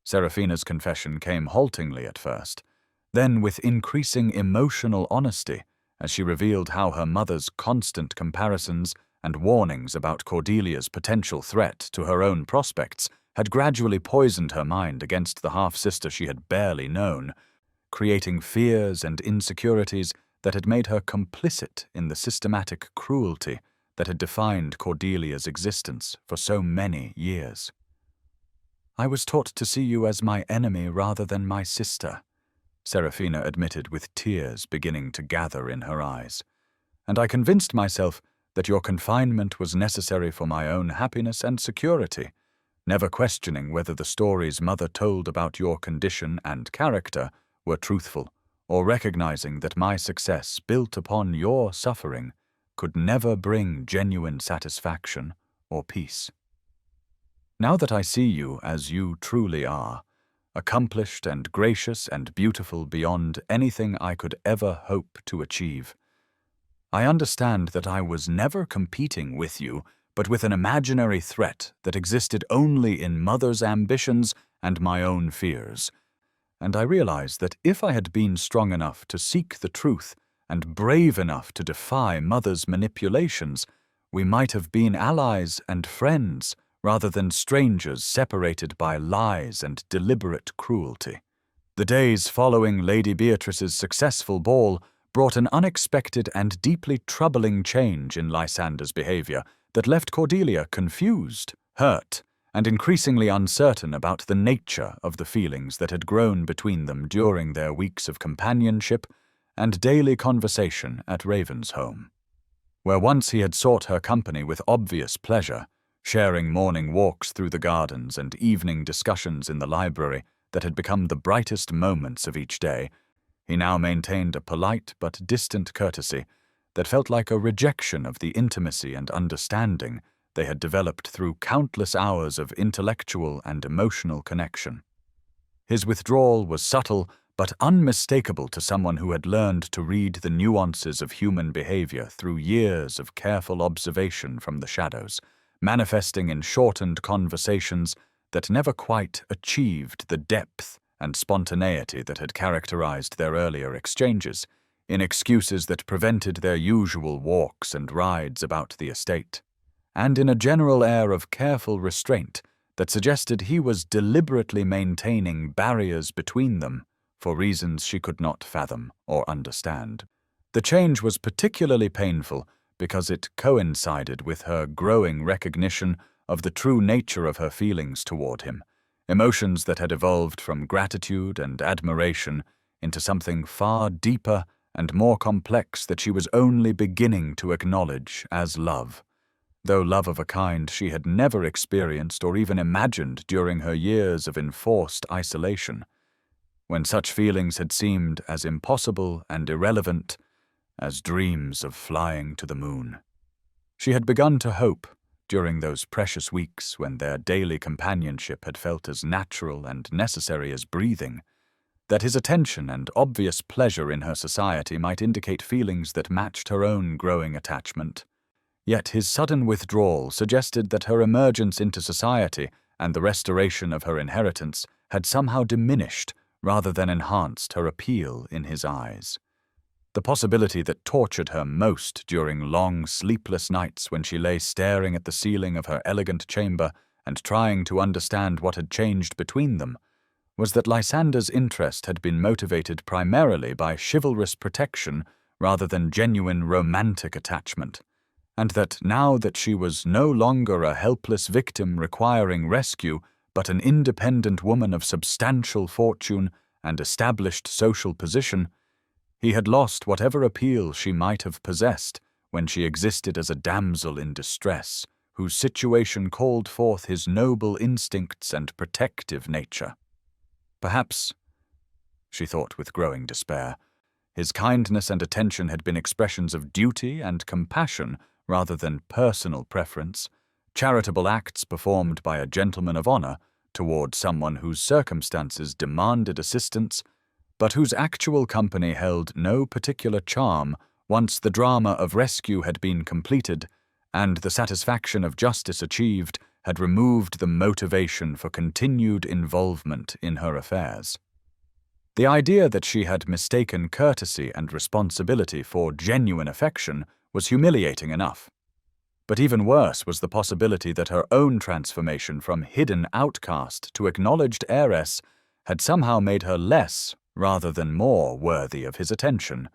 Seraphina's confession came haltingly at first, then with increasing emotional honesty as she revealed how her mother's constant comparisons and warnings about Cordelia's potential threat to her own prospects had gradually poisoned her mind against the half-sister she had barely known, creating fears and insecurities that had made her complicit in the systematic cruelty that had defined Cordelia's existence for so many years. "I was taught to see you as my enemy rather than my sister," Seraphina admitted with tears beginning to gather in her eyes, "and I convinced myself that your confinement was necessary for my own happiness and security, never questioning whether the stories Mother told about your condition and character were truthful, or recognizing that my success built upon your suffering could never bring genuine satisfaction or peace. Now that I see you as you truly are, accomplished and gracious and beautiful beyond anything I could ever hope to achieve, I understand that I was never competing with you, but with an imaginary threat that existed only in Mother's ambitions and my own fears. And I realize that if I had been strong enough to seek the truth and brave enough to defy Mother's manipulations, we might have been allies and friends rather than strangers separated by lies and deliberate cruelty. The days following Lady Beatrice's successful ball brought an unexpected and deeply troubling change in Lysander's behavior that left Cordelia confused, hurt, and increasingly uncertain about the nature of the feelings that had grown between them during their weeks of companionship and daily conversation at Ravensholm. Where once he had sought her company with obvious pleasure, sharing morning walks through the gardens and evening discussions in the library that had become the brightest moments of each day, he now maintained a polite but distant courtesy that felt like a rejection of the intimacy and understanding they had developed through countless hours of intellectual and emotional connection. His withdrawal was subtle but unmistakable to someone who had learned to read the nuances of human behavior through years of careful observation from the shadows, manifesting in shortened conversations that never quite achieved the depth and spontaneity that had characterized their earlier exchanges, in excuses that prevented their usual walks and rides about the estate, and in a general air of careful restraint that suggested he was deliberately maintaining barriers between them for reasons she could not fathom or understand. The change was particularly painful because it coincided with her growing recognition of the true nature of her feelings toward him, emotions that had evolved from gratitude and admiration into something far deeper and more complex that she was only beginning to acknowledge as love, though love of a kind she had never experienced or even imagined during her years of enforced isolation, when such feelings had seemed as impossible and irrelevant as dreams of flying to the moon. She had begun to hope, during those precious weeks when their daily companionship had felt as natural and necessary as breathing, that his attention and obvious pleasure in her society might indicate feelings that matched her own growing attachment. Yet his sudden withdrawal suggested that her emergence into society and the restoration of her inheritance had somehow diminished rather than enhanced her appeal in his eyes. The possibility that tortured her most during long, sleepless nights when she lay staring at the ceiling of her elegant chamber and trying to understand what had changed between them was that Lysander's interest had been motivated primarily by chivalrous protection rather than genuine romantic attachment, and that now that she was no longer a helpless victim requiring rescue, but an independent woman of substantial fortune and established social position, he had lost whatever appeal she might have possessed when she existed as a damsel in distress, whose situation called forth his noble instincts and protective nature. Perhaps, she thought with growing despair, his kindness and attention had been expressions of duty and compassion rather than personal preference, charitable acts performed by a gentleman of honor toward someone whose circumstances demanded assistance, but whose actual company held no particular charm once the drama of rescue had been completed and the satisfaction of justice achieved had removed the motivation for continued involvement in her affairs. The idea that she had mistaken courtesy and responsibility for genuine affection was humiliating enough. But even worse was the possibility that her own transformation from hidden outcast to acknowledged heiress had somehow made her less rather than more worthy of his attention,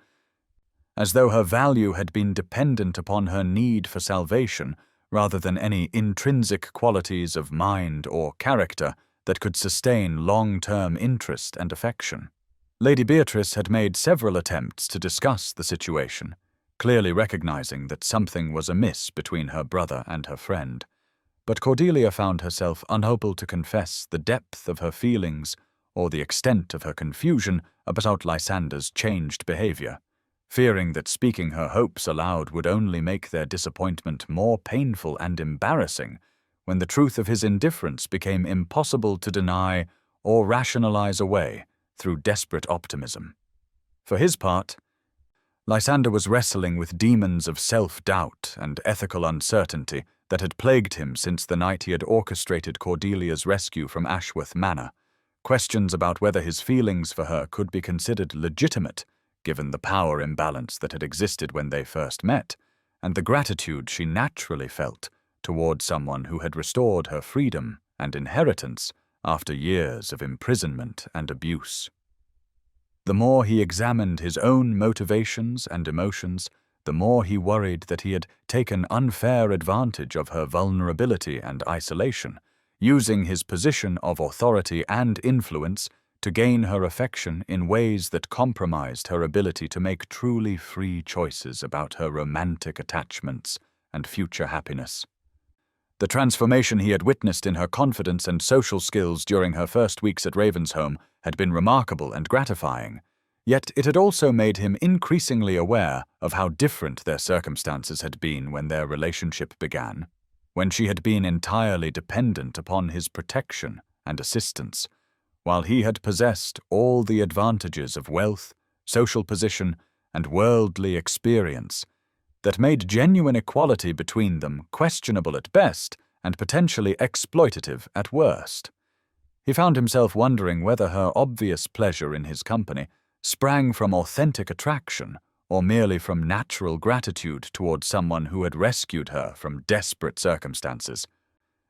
as though her value had been dependent upon her need for salvation rather than any intrinsic qualities of mind or character that could sustain long-term interest and affection. Lady Beatrice had made several attempts to discuss the situation, clearly recognizing that something was amiss between her brother and her friend, but Cordelia found herself unable to confess the depth of her feelings or the extent of her confusion about Lysander's changed behavior, fearing that speaking her hopes aloud would only make their disappointment more painful and embarrassing when the truth of his indifference became impossible to deny or rationalize away through desperate optimism. For his part, Lysander was wrestling with demons of self-doubt and ethical uncertainty that had plagued him since the night he had orchestrated Cordelia's rescue from Ashworth Manor. Questions about whether his feelings for her could be considered legitimate, given the power imbalance that had existed when they first met, and the gratitude she naturally felt toward someone who had restored her freedom and inheritance after years of imprisonment and abuse. The more he examined his own motivations and emotions, the more he worried that he had taken unfair advantage of her vulnerability and isolation, using his position of authority and influence to gain her affection in ways that compromised her ability to make truly free choices about her romantic attachments and future happiness. The transformation he had witnessed in her confidence and social skills during her first weeks at Ravensholm had been remarkable and gratifying, yet it had also made him increasingly aware of how different their circumstances had been when their relationship began, when she had been entirely dependent upon his protection and assistance, while he had possessed all the advantages of wealth, social position, and worldly experience that made genuine equality between them questionable at best and potentially exploitative at worst. He found himself wondering whether her obvious pleasure in his company sprang from authentic attraction or merely from natural gratitude toward someone who had rescued her from desperate circumstances,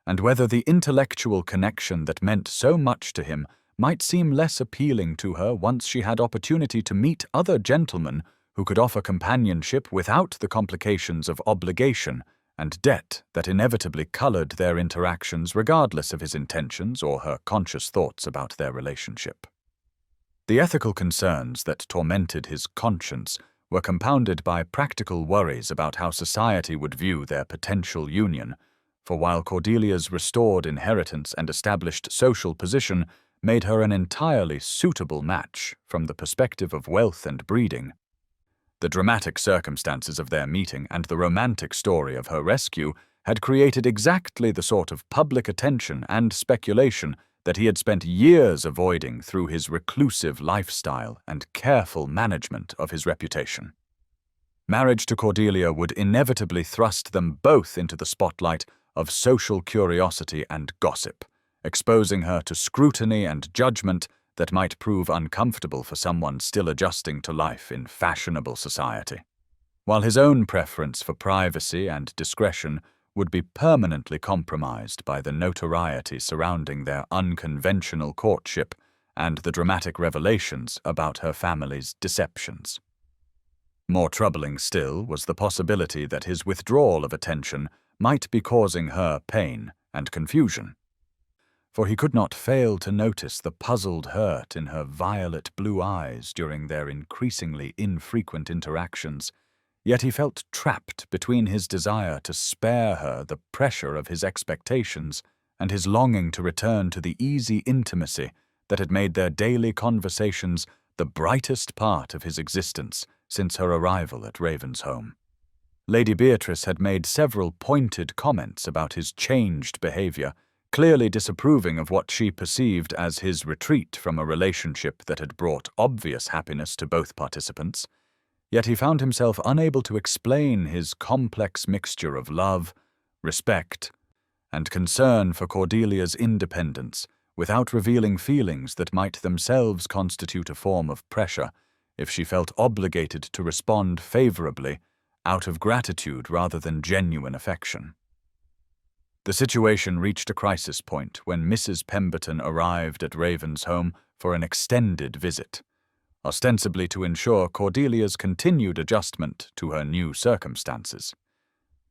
and whether the intellectual connection that meant so much to him might seem less appealing to her once she had opportunity to meet other gentlemen who could offer companionship without the complications of obligation and debt that inevitably colored their interactions regardless of his intentions or her conscious thoughts about their relationship. The ethical concerns that tormented his conscience were compounded by practical worries about how society would view their potential union, for while Cordelia's restored inheritance and established social position made her an entirely suitable match from the perspective of wealth and breeding, the dramatic circumstances of their meeting and the romantic story of her rescue had created exactly the sort of public attention and speculation that he had spent years avoiding through his reclusive lifestyle and careful management of his reputation. Marriage to Cordelia would inevitably thrust them both into the spotlight of social curiosity and gossip, exposing her to scrutiny and judgment that might prove uncomfortable for someone still adjusting to life in fashionable society, while his own preference for privacy and discretion would be permanently compromised by the notoriety surrounding their unconventional courtship and the dramatic revelations about her family's deceptions. More troubling still was the possibility that his withdrawal of attention might be causing her pain and confusion, for he could not fail to notice the puzzled hurt in her violet blue eyes during their increasingly infrequent interactions, yet he felt trapped between his desire to spare her the pressure of his expectations and his longing to return to the easy intimacy that had made their daily conversations the brightest part of his existence since her arrival at Ravensholm. Lady Beatrice had made several pointed comments about his changed behavior, clearly disapproving of what she perceived as his retreat from a relationship that had brought obvious happiness to both participants, yet he found himself unable to explain his complex mixture of love, respect, and concern for Cordelia's independence without revealing feelings that might themselves constitute a form of pressure if she felt obligated to respond favorably out of gratitude rather than genuine affection. The situation reached a crisis point when Mrs. Pemberton arrived at Ravensholm for an extended visit, ostensibly to ensure Cordelia's continued adjustment to her new circumstances,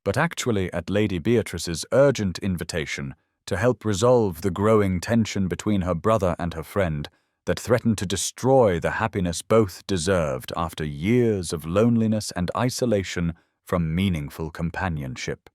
but actually at Lady Beatrice's urgent invitation to help resolve the growing tension between her brother and her friend that threatened to destroy the happiness both deserved after years of loneliness and isolation from meaningful companionship.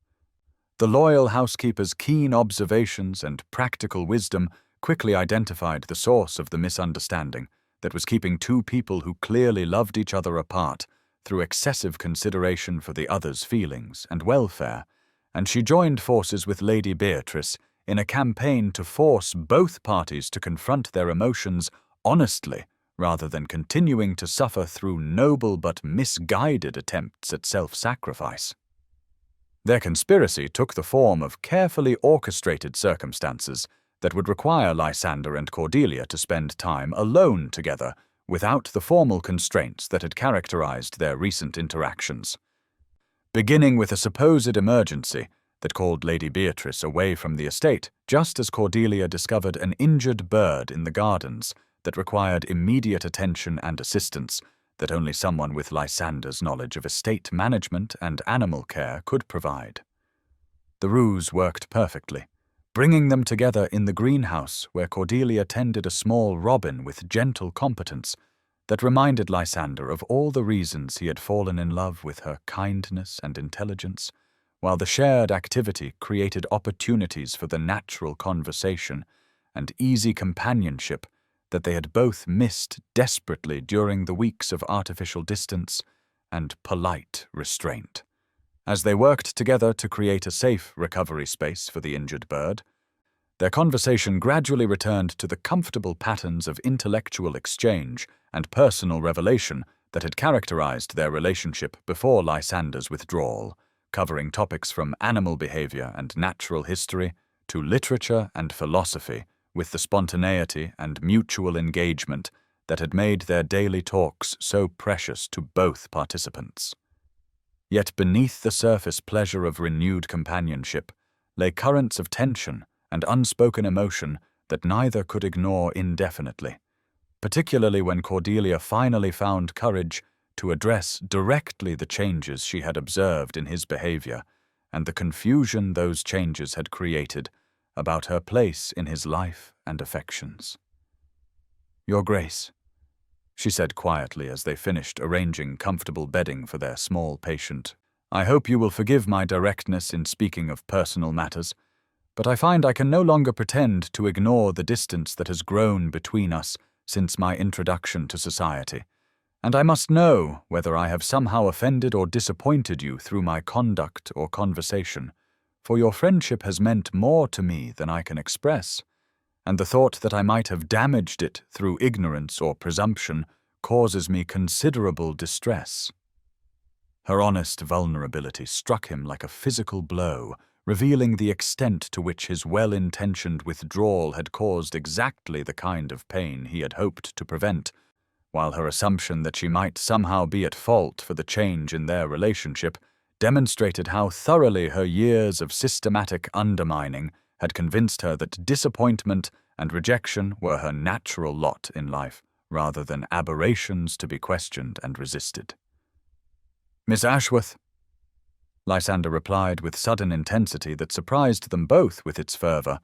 The loyal housekeeper's keen observations and practical wisdom quickly identified the source of the misunderstanding that was keeping two people who clearly loved each other apart through excessive consideration for the other's feelings and welfare, and she joined forces with Lady Beatrice in a campaign to force both parties to confront their emotions honestly rather than continuing to suffer through noble but misguided attempts at self-sacrifice. Their conspiracy took the form of carefully orchestrated circumstances that would require Lysander and Cordelia to spend time alone together without the formal constraints that had characterized their recent interactions. Beginning with a supposed emergency that called Lady Beatrice away from the estate just as Cordelia discovered an injured bird in the gardens that required immediate attention and assistance that only someone with Lysander's knowledge of estate management and animal care could provide. The ruse worked perfectly, bringing them together in the greenhouse where Cordelia tended a small robin with gentle competence that reminded Lysander of all the reasons he had fallen in love with her kindness and intelligence, while the shared activity created opportunities for the natural conversation and easy companionship that they had both missed desperately during the weeks of artificial distance and polite restraint. As they worked together to create a safe recovery space for the injured bird, their conversation gradually returned to the comfortable patterns of intellectual exchange and personal revelation that had characterized their relationship before Lysander's withdrawal, covering topics from animal behavior and natural history to literature and philosophy, with the spontaneity and mutual engagement that had made their daily talks so precious to both participants. Yet beneath the surface pleasure of renewed companionship lay currents of tension and unspoken emotion that neither could ignore indefinitely, particularly when Cordelia finally found courage to address directly the changes she had observed in his behavior and the confusion those changes had created about her place in his life and affections. "Your Grace," she said quietly as they finished arranging comfortable bedding for their small patient, "I hope you will forgive my directness in speaking of personal matters, but I find I can no longer pretend to ignore the distance that has grown between us since my introduction to society, and I must know whether I have somehow offended or disappointed you through my conduct or conversation, for your friendship has meant more to me than I can express, and the thought that I might have damaged it through ignorance or presumption causes me considerable distress." Her honest vulnerability struck him like a physical blow, revealing the extent to which his well-intentioned withdrawal had caused exactly the kind of pain he had hoped to prevent, while her assumption that she might somehow be at fault for the change in their relationship demonstrated how thoroughly her years of systematic undermining had convinced her that disappointment and rejection were her natural lot in life, rather than aberrations to be questioned and resisted. "Miss Ashworth," Lysander replied with sudden intensity that surprised them both with its fervor,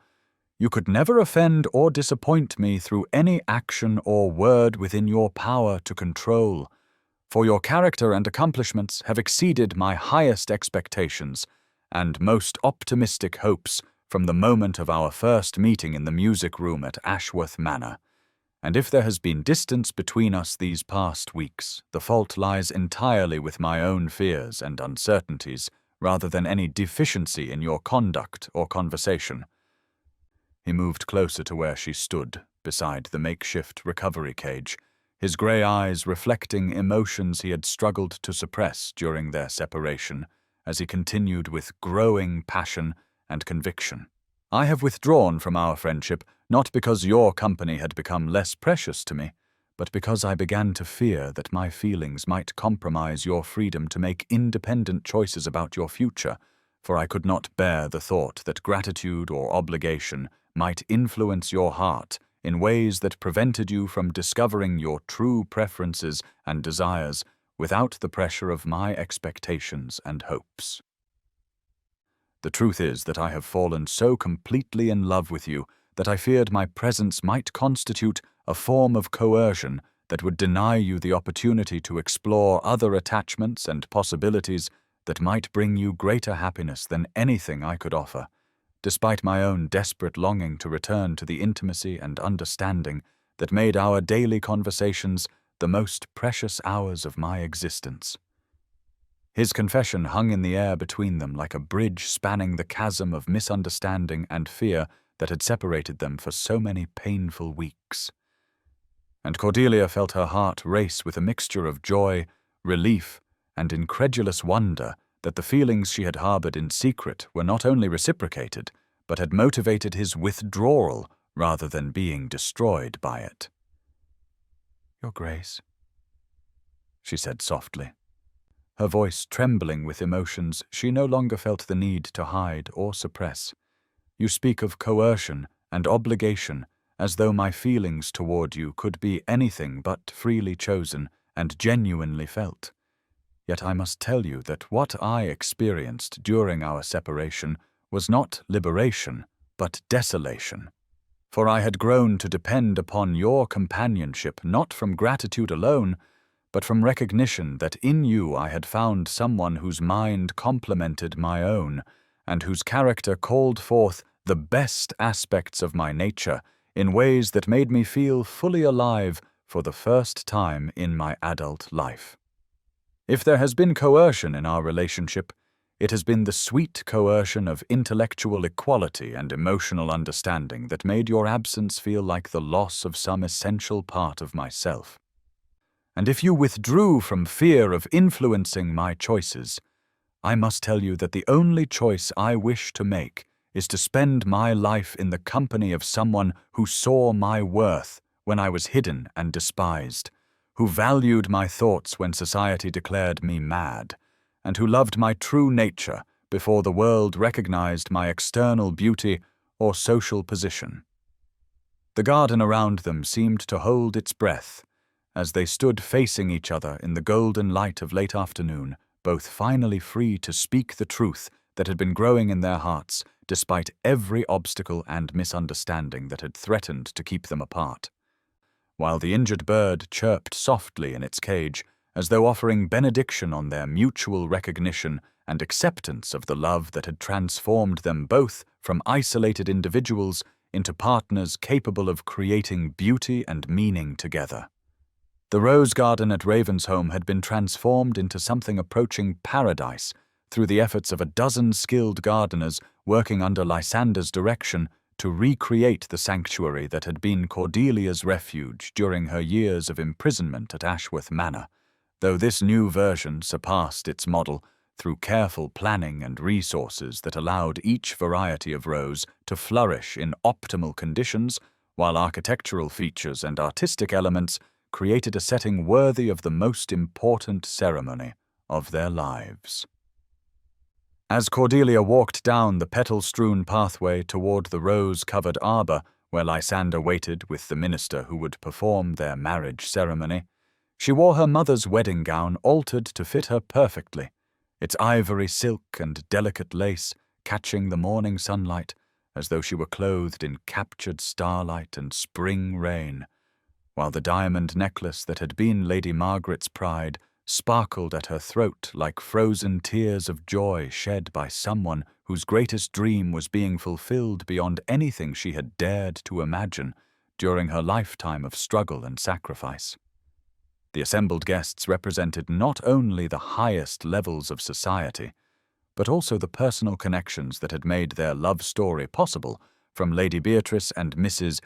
"you could never offend or disappoint me through any action or word within your power to control, for your character and accomplishments have exceeded my highest expectations and most optimistic hopes from the moment of our first meeting in the music room at Ashworth Manor, and if there has been distance between us these past weeks, the fault lies entirely with my own fears and uncertainties rather than any deficiency in your conduct or conversation." He moved closer to where she stood, beside the makeshift recovery cage, his grey eyes reflecting emotions he had struggled to suppress during their separation, as he continued with growing passion and conviction. "I have withdrawn from our friendship not because your company had become less precious to me, but because I began to fear that my feelings might compromise your freedom to make independent choices about your future, for I could not bear the thought that gratitude or obligation might influence your heart in ways that prevented you from discovering your true preferences and desires without the pressure of my expectations and hopes. The truth is that I have fallen so completely in love with you that I feared my presence might constitute a form of coercion that would deny you the opportunity to explore other attachments and possibilities that might bring you greater happiness than anything I could offer, despite my own desperate longing to return to the intimacy and understanding that made our daily conversations the most precious hours of my existence. His confession hung in the air between them like a bridge spanning the chasm of misunderstanding and fear that had separated them for so many painful weeks. And Cordelia felt her heart race with a mixture of joy, relief, and incredulous wonder that the feelings she had harbored in secret were not only reciprocated, but had motivated his withdrawal rather than being destroyed by it. "Your Grace," she said softly. Her voice trembling with emotions she no longer felt the need to hide or suppress. "You speak of coercion and obligation as though my feelings toward you could be anything but freely chosen and genuinely felt. Yet I must tell you that what I experienced during our separation was not liberation, but desolation. For I had grown to depend upon your companionship not from gratitude alone, but from recognition that in you I had found someone whose mind complemented my own, and whose character called forth the best aspects of my nature in ways that made me feel fully alive for the first time in my adult life. If there has been coercion in our relationship, it has been the sweet coercion of intellectual equality and emotional understanding that made your absence feel like the loss of some essential part of myself. And if you withdrew from fear of influencing my choices, I must tell you that the only choice I wish to make is to spend my life in the company of someone who saw my worth when I was hidden and despised, who valued my thoughts when society declared me mad, and who loved my true nature before the world recognized my external beauty or social position." The garden around them seemed to hold its breath as they stood facing each other in the golden light of late afternoon, both finally free to speak the truth that had been growing in their hearts despite every obstacle and misunderstanding that had threatened to keep them apart. While the injured bird chirped softly in its cage, as though offering benediction on their mutual recognition and acceptance of the love that had transformed them both from isolated individuals into partners capable of creating beauty and meaning together. The rose garden at Ravensholm had been transformed into something approaching paradise through the efforts of a dozen skilled gardeners working under Lysander's direction to recreate the sanctuary that had been Cordelia's refuge during her years of imprisonment at Ashworth Manor, though this new version surpassed its model through careful planning and resources that allowed each variety of rose to flourish in optimal conditions, while architectural features and artistic elements created a setting worthy of the most important ceremony of their lives. As Cordelia walked down the petal-strewn pathway toward the rose-covered arbor where Lysander waited with the minister who would perform their marriage ceremony, she wore her mother's wedding gown altered to fit her perfectly, its ivory silk and delicate lace catching the morning sunlight as though she were clothed in captured starlight and spring rain, while the diamond necklace that had been Lady Margaret's pride sparkled at her throat like frozen tears of joy shed by someone whose greatest dream was being fulfilled beyond anything she had dared to imagine during her lifetime of struggle and sacrifice. The assembled guests represented not only the highest levels of society, but also the personal connections that had made their love story possible, from Lady Beatrice and Mrs.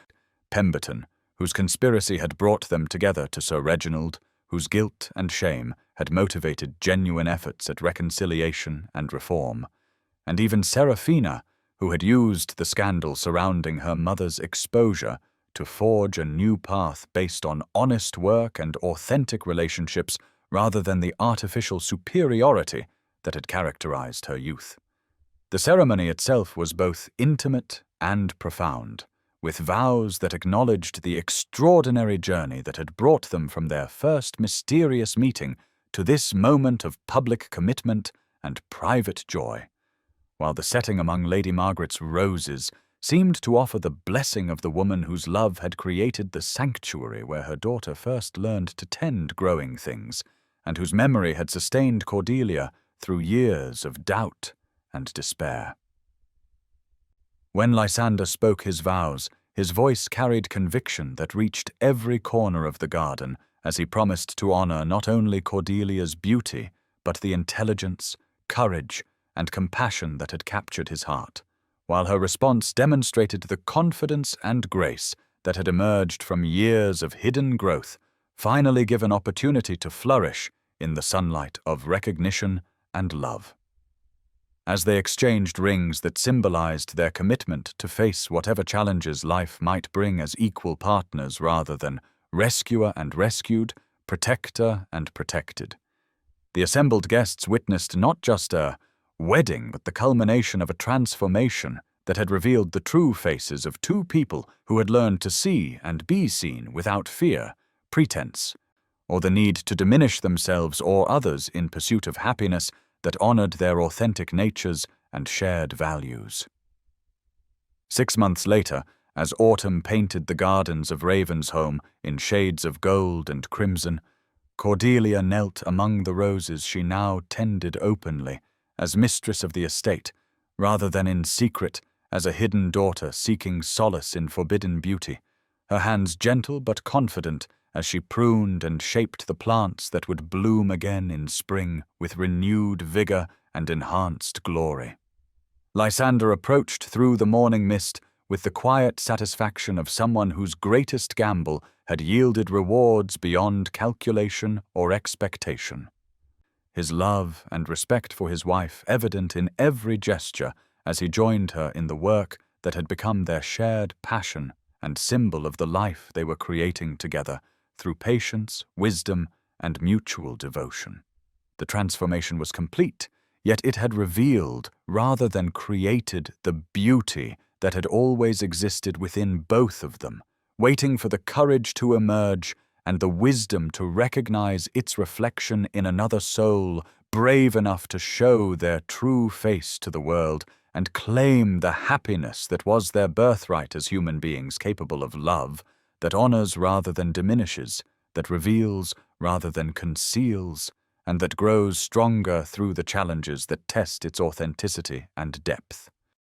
Pemberton, whose conspiracy had brought them together, to Sir Reginald, whose guilt and shame had motivated genuine efforts at reconciliation and reform, and even Seraphina, who had used the scandal surrounding her mother's exposure to forge a new path based on honest work and authentic relationships rather than the artificial superiority that had characterized her youth. The ceremony itself was both intimate and profound, with vows that acknowledged the extraordinary journey that had brought them from their first mysterious meeting to this moment of public commitment and private joy, while the setting among Lady Margaret's roses seemed to offer the blessing of the woman whose love had created the sanctuary where her daughter first learned to tend growing things, and whose memory had sustained Cordelia through years of doubt and despair. When Lysander spoke his vows, his voice carried conviction that reached every corner of the garden as he promised to honor not only Cordelia's beauty, but the intelligence, courage, and compassion that had captured his heart, while her response demonstrated the confidence and grace that had emerged from years of hidden growth finally give an opportunity to flourish in the sunlight of recognition and love. As they exchanged rings that symbolized their commitment to face whatever challenges life might bring as equal partners rather than rescuer and rescued, protector and protected. The assembled guests witnessed not just a wedding, but the culmination of a transformation that had revealed the true faces of two people who had learned to see and be seen without fear, pretense, or the need to diminish themselves or others in pursuit of happiness that honored their authentic natures and shared values. 6 months later, as autumn painted the gardens of Ravensholm in shades of gold and crimson, Cordelia knelt among the roses she now tended openly, as mistress of the estate, rather than in secret as a hidden daughter seeking solace in forbidden beauty, her hands gentle but confident as she pruned and shaped the plants that would bloom again in spring with renewed vigor and enhanced glory. Lysander approached through the morning mist with the quiet satisfaction of someone whose greatest gamble had yielded rewards beyond calculation or expectation. His love and respect for his wife evident in every gesture as he joined her in the work that had become their shared passion and symbol of the life they were creating together through patience, wisdom, and mutual devotion. The transformation was complete, yet it had revealed, rather than created, the beauty that had always existed within both of them, waiting for the courage to emerge and the wisdom to recognize its reflection in another soul, brave enough to show their true face to the world and claim the happiness that was their birthright as human beings capable of love, that honors rather than diminishes, that reveals rather than conceals, and that grows stronger through the challenges that test its authenticity and depth.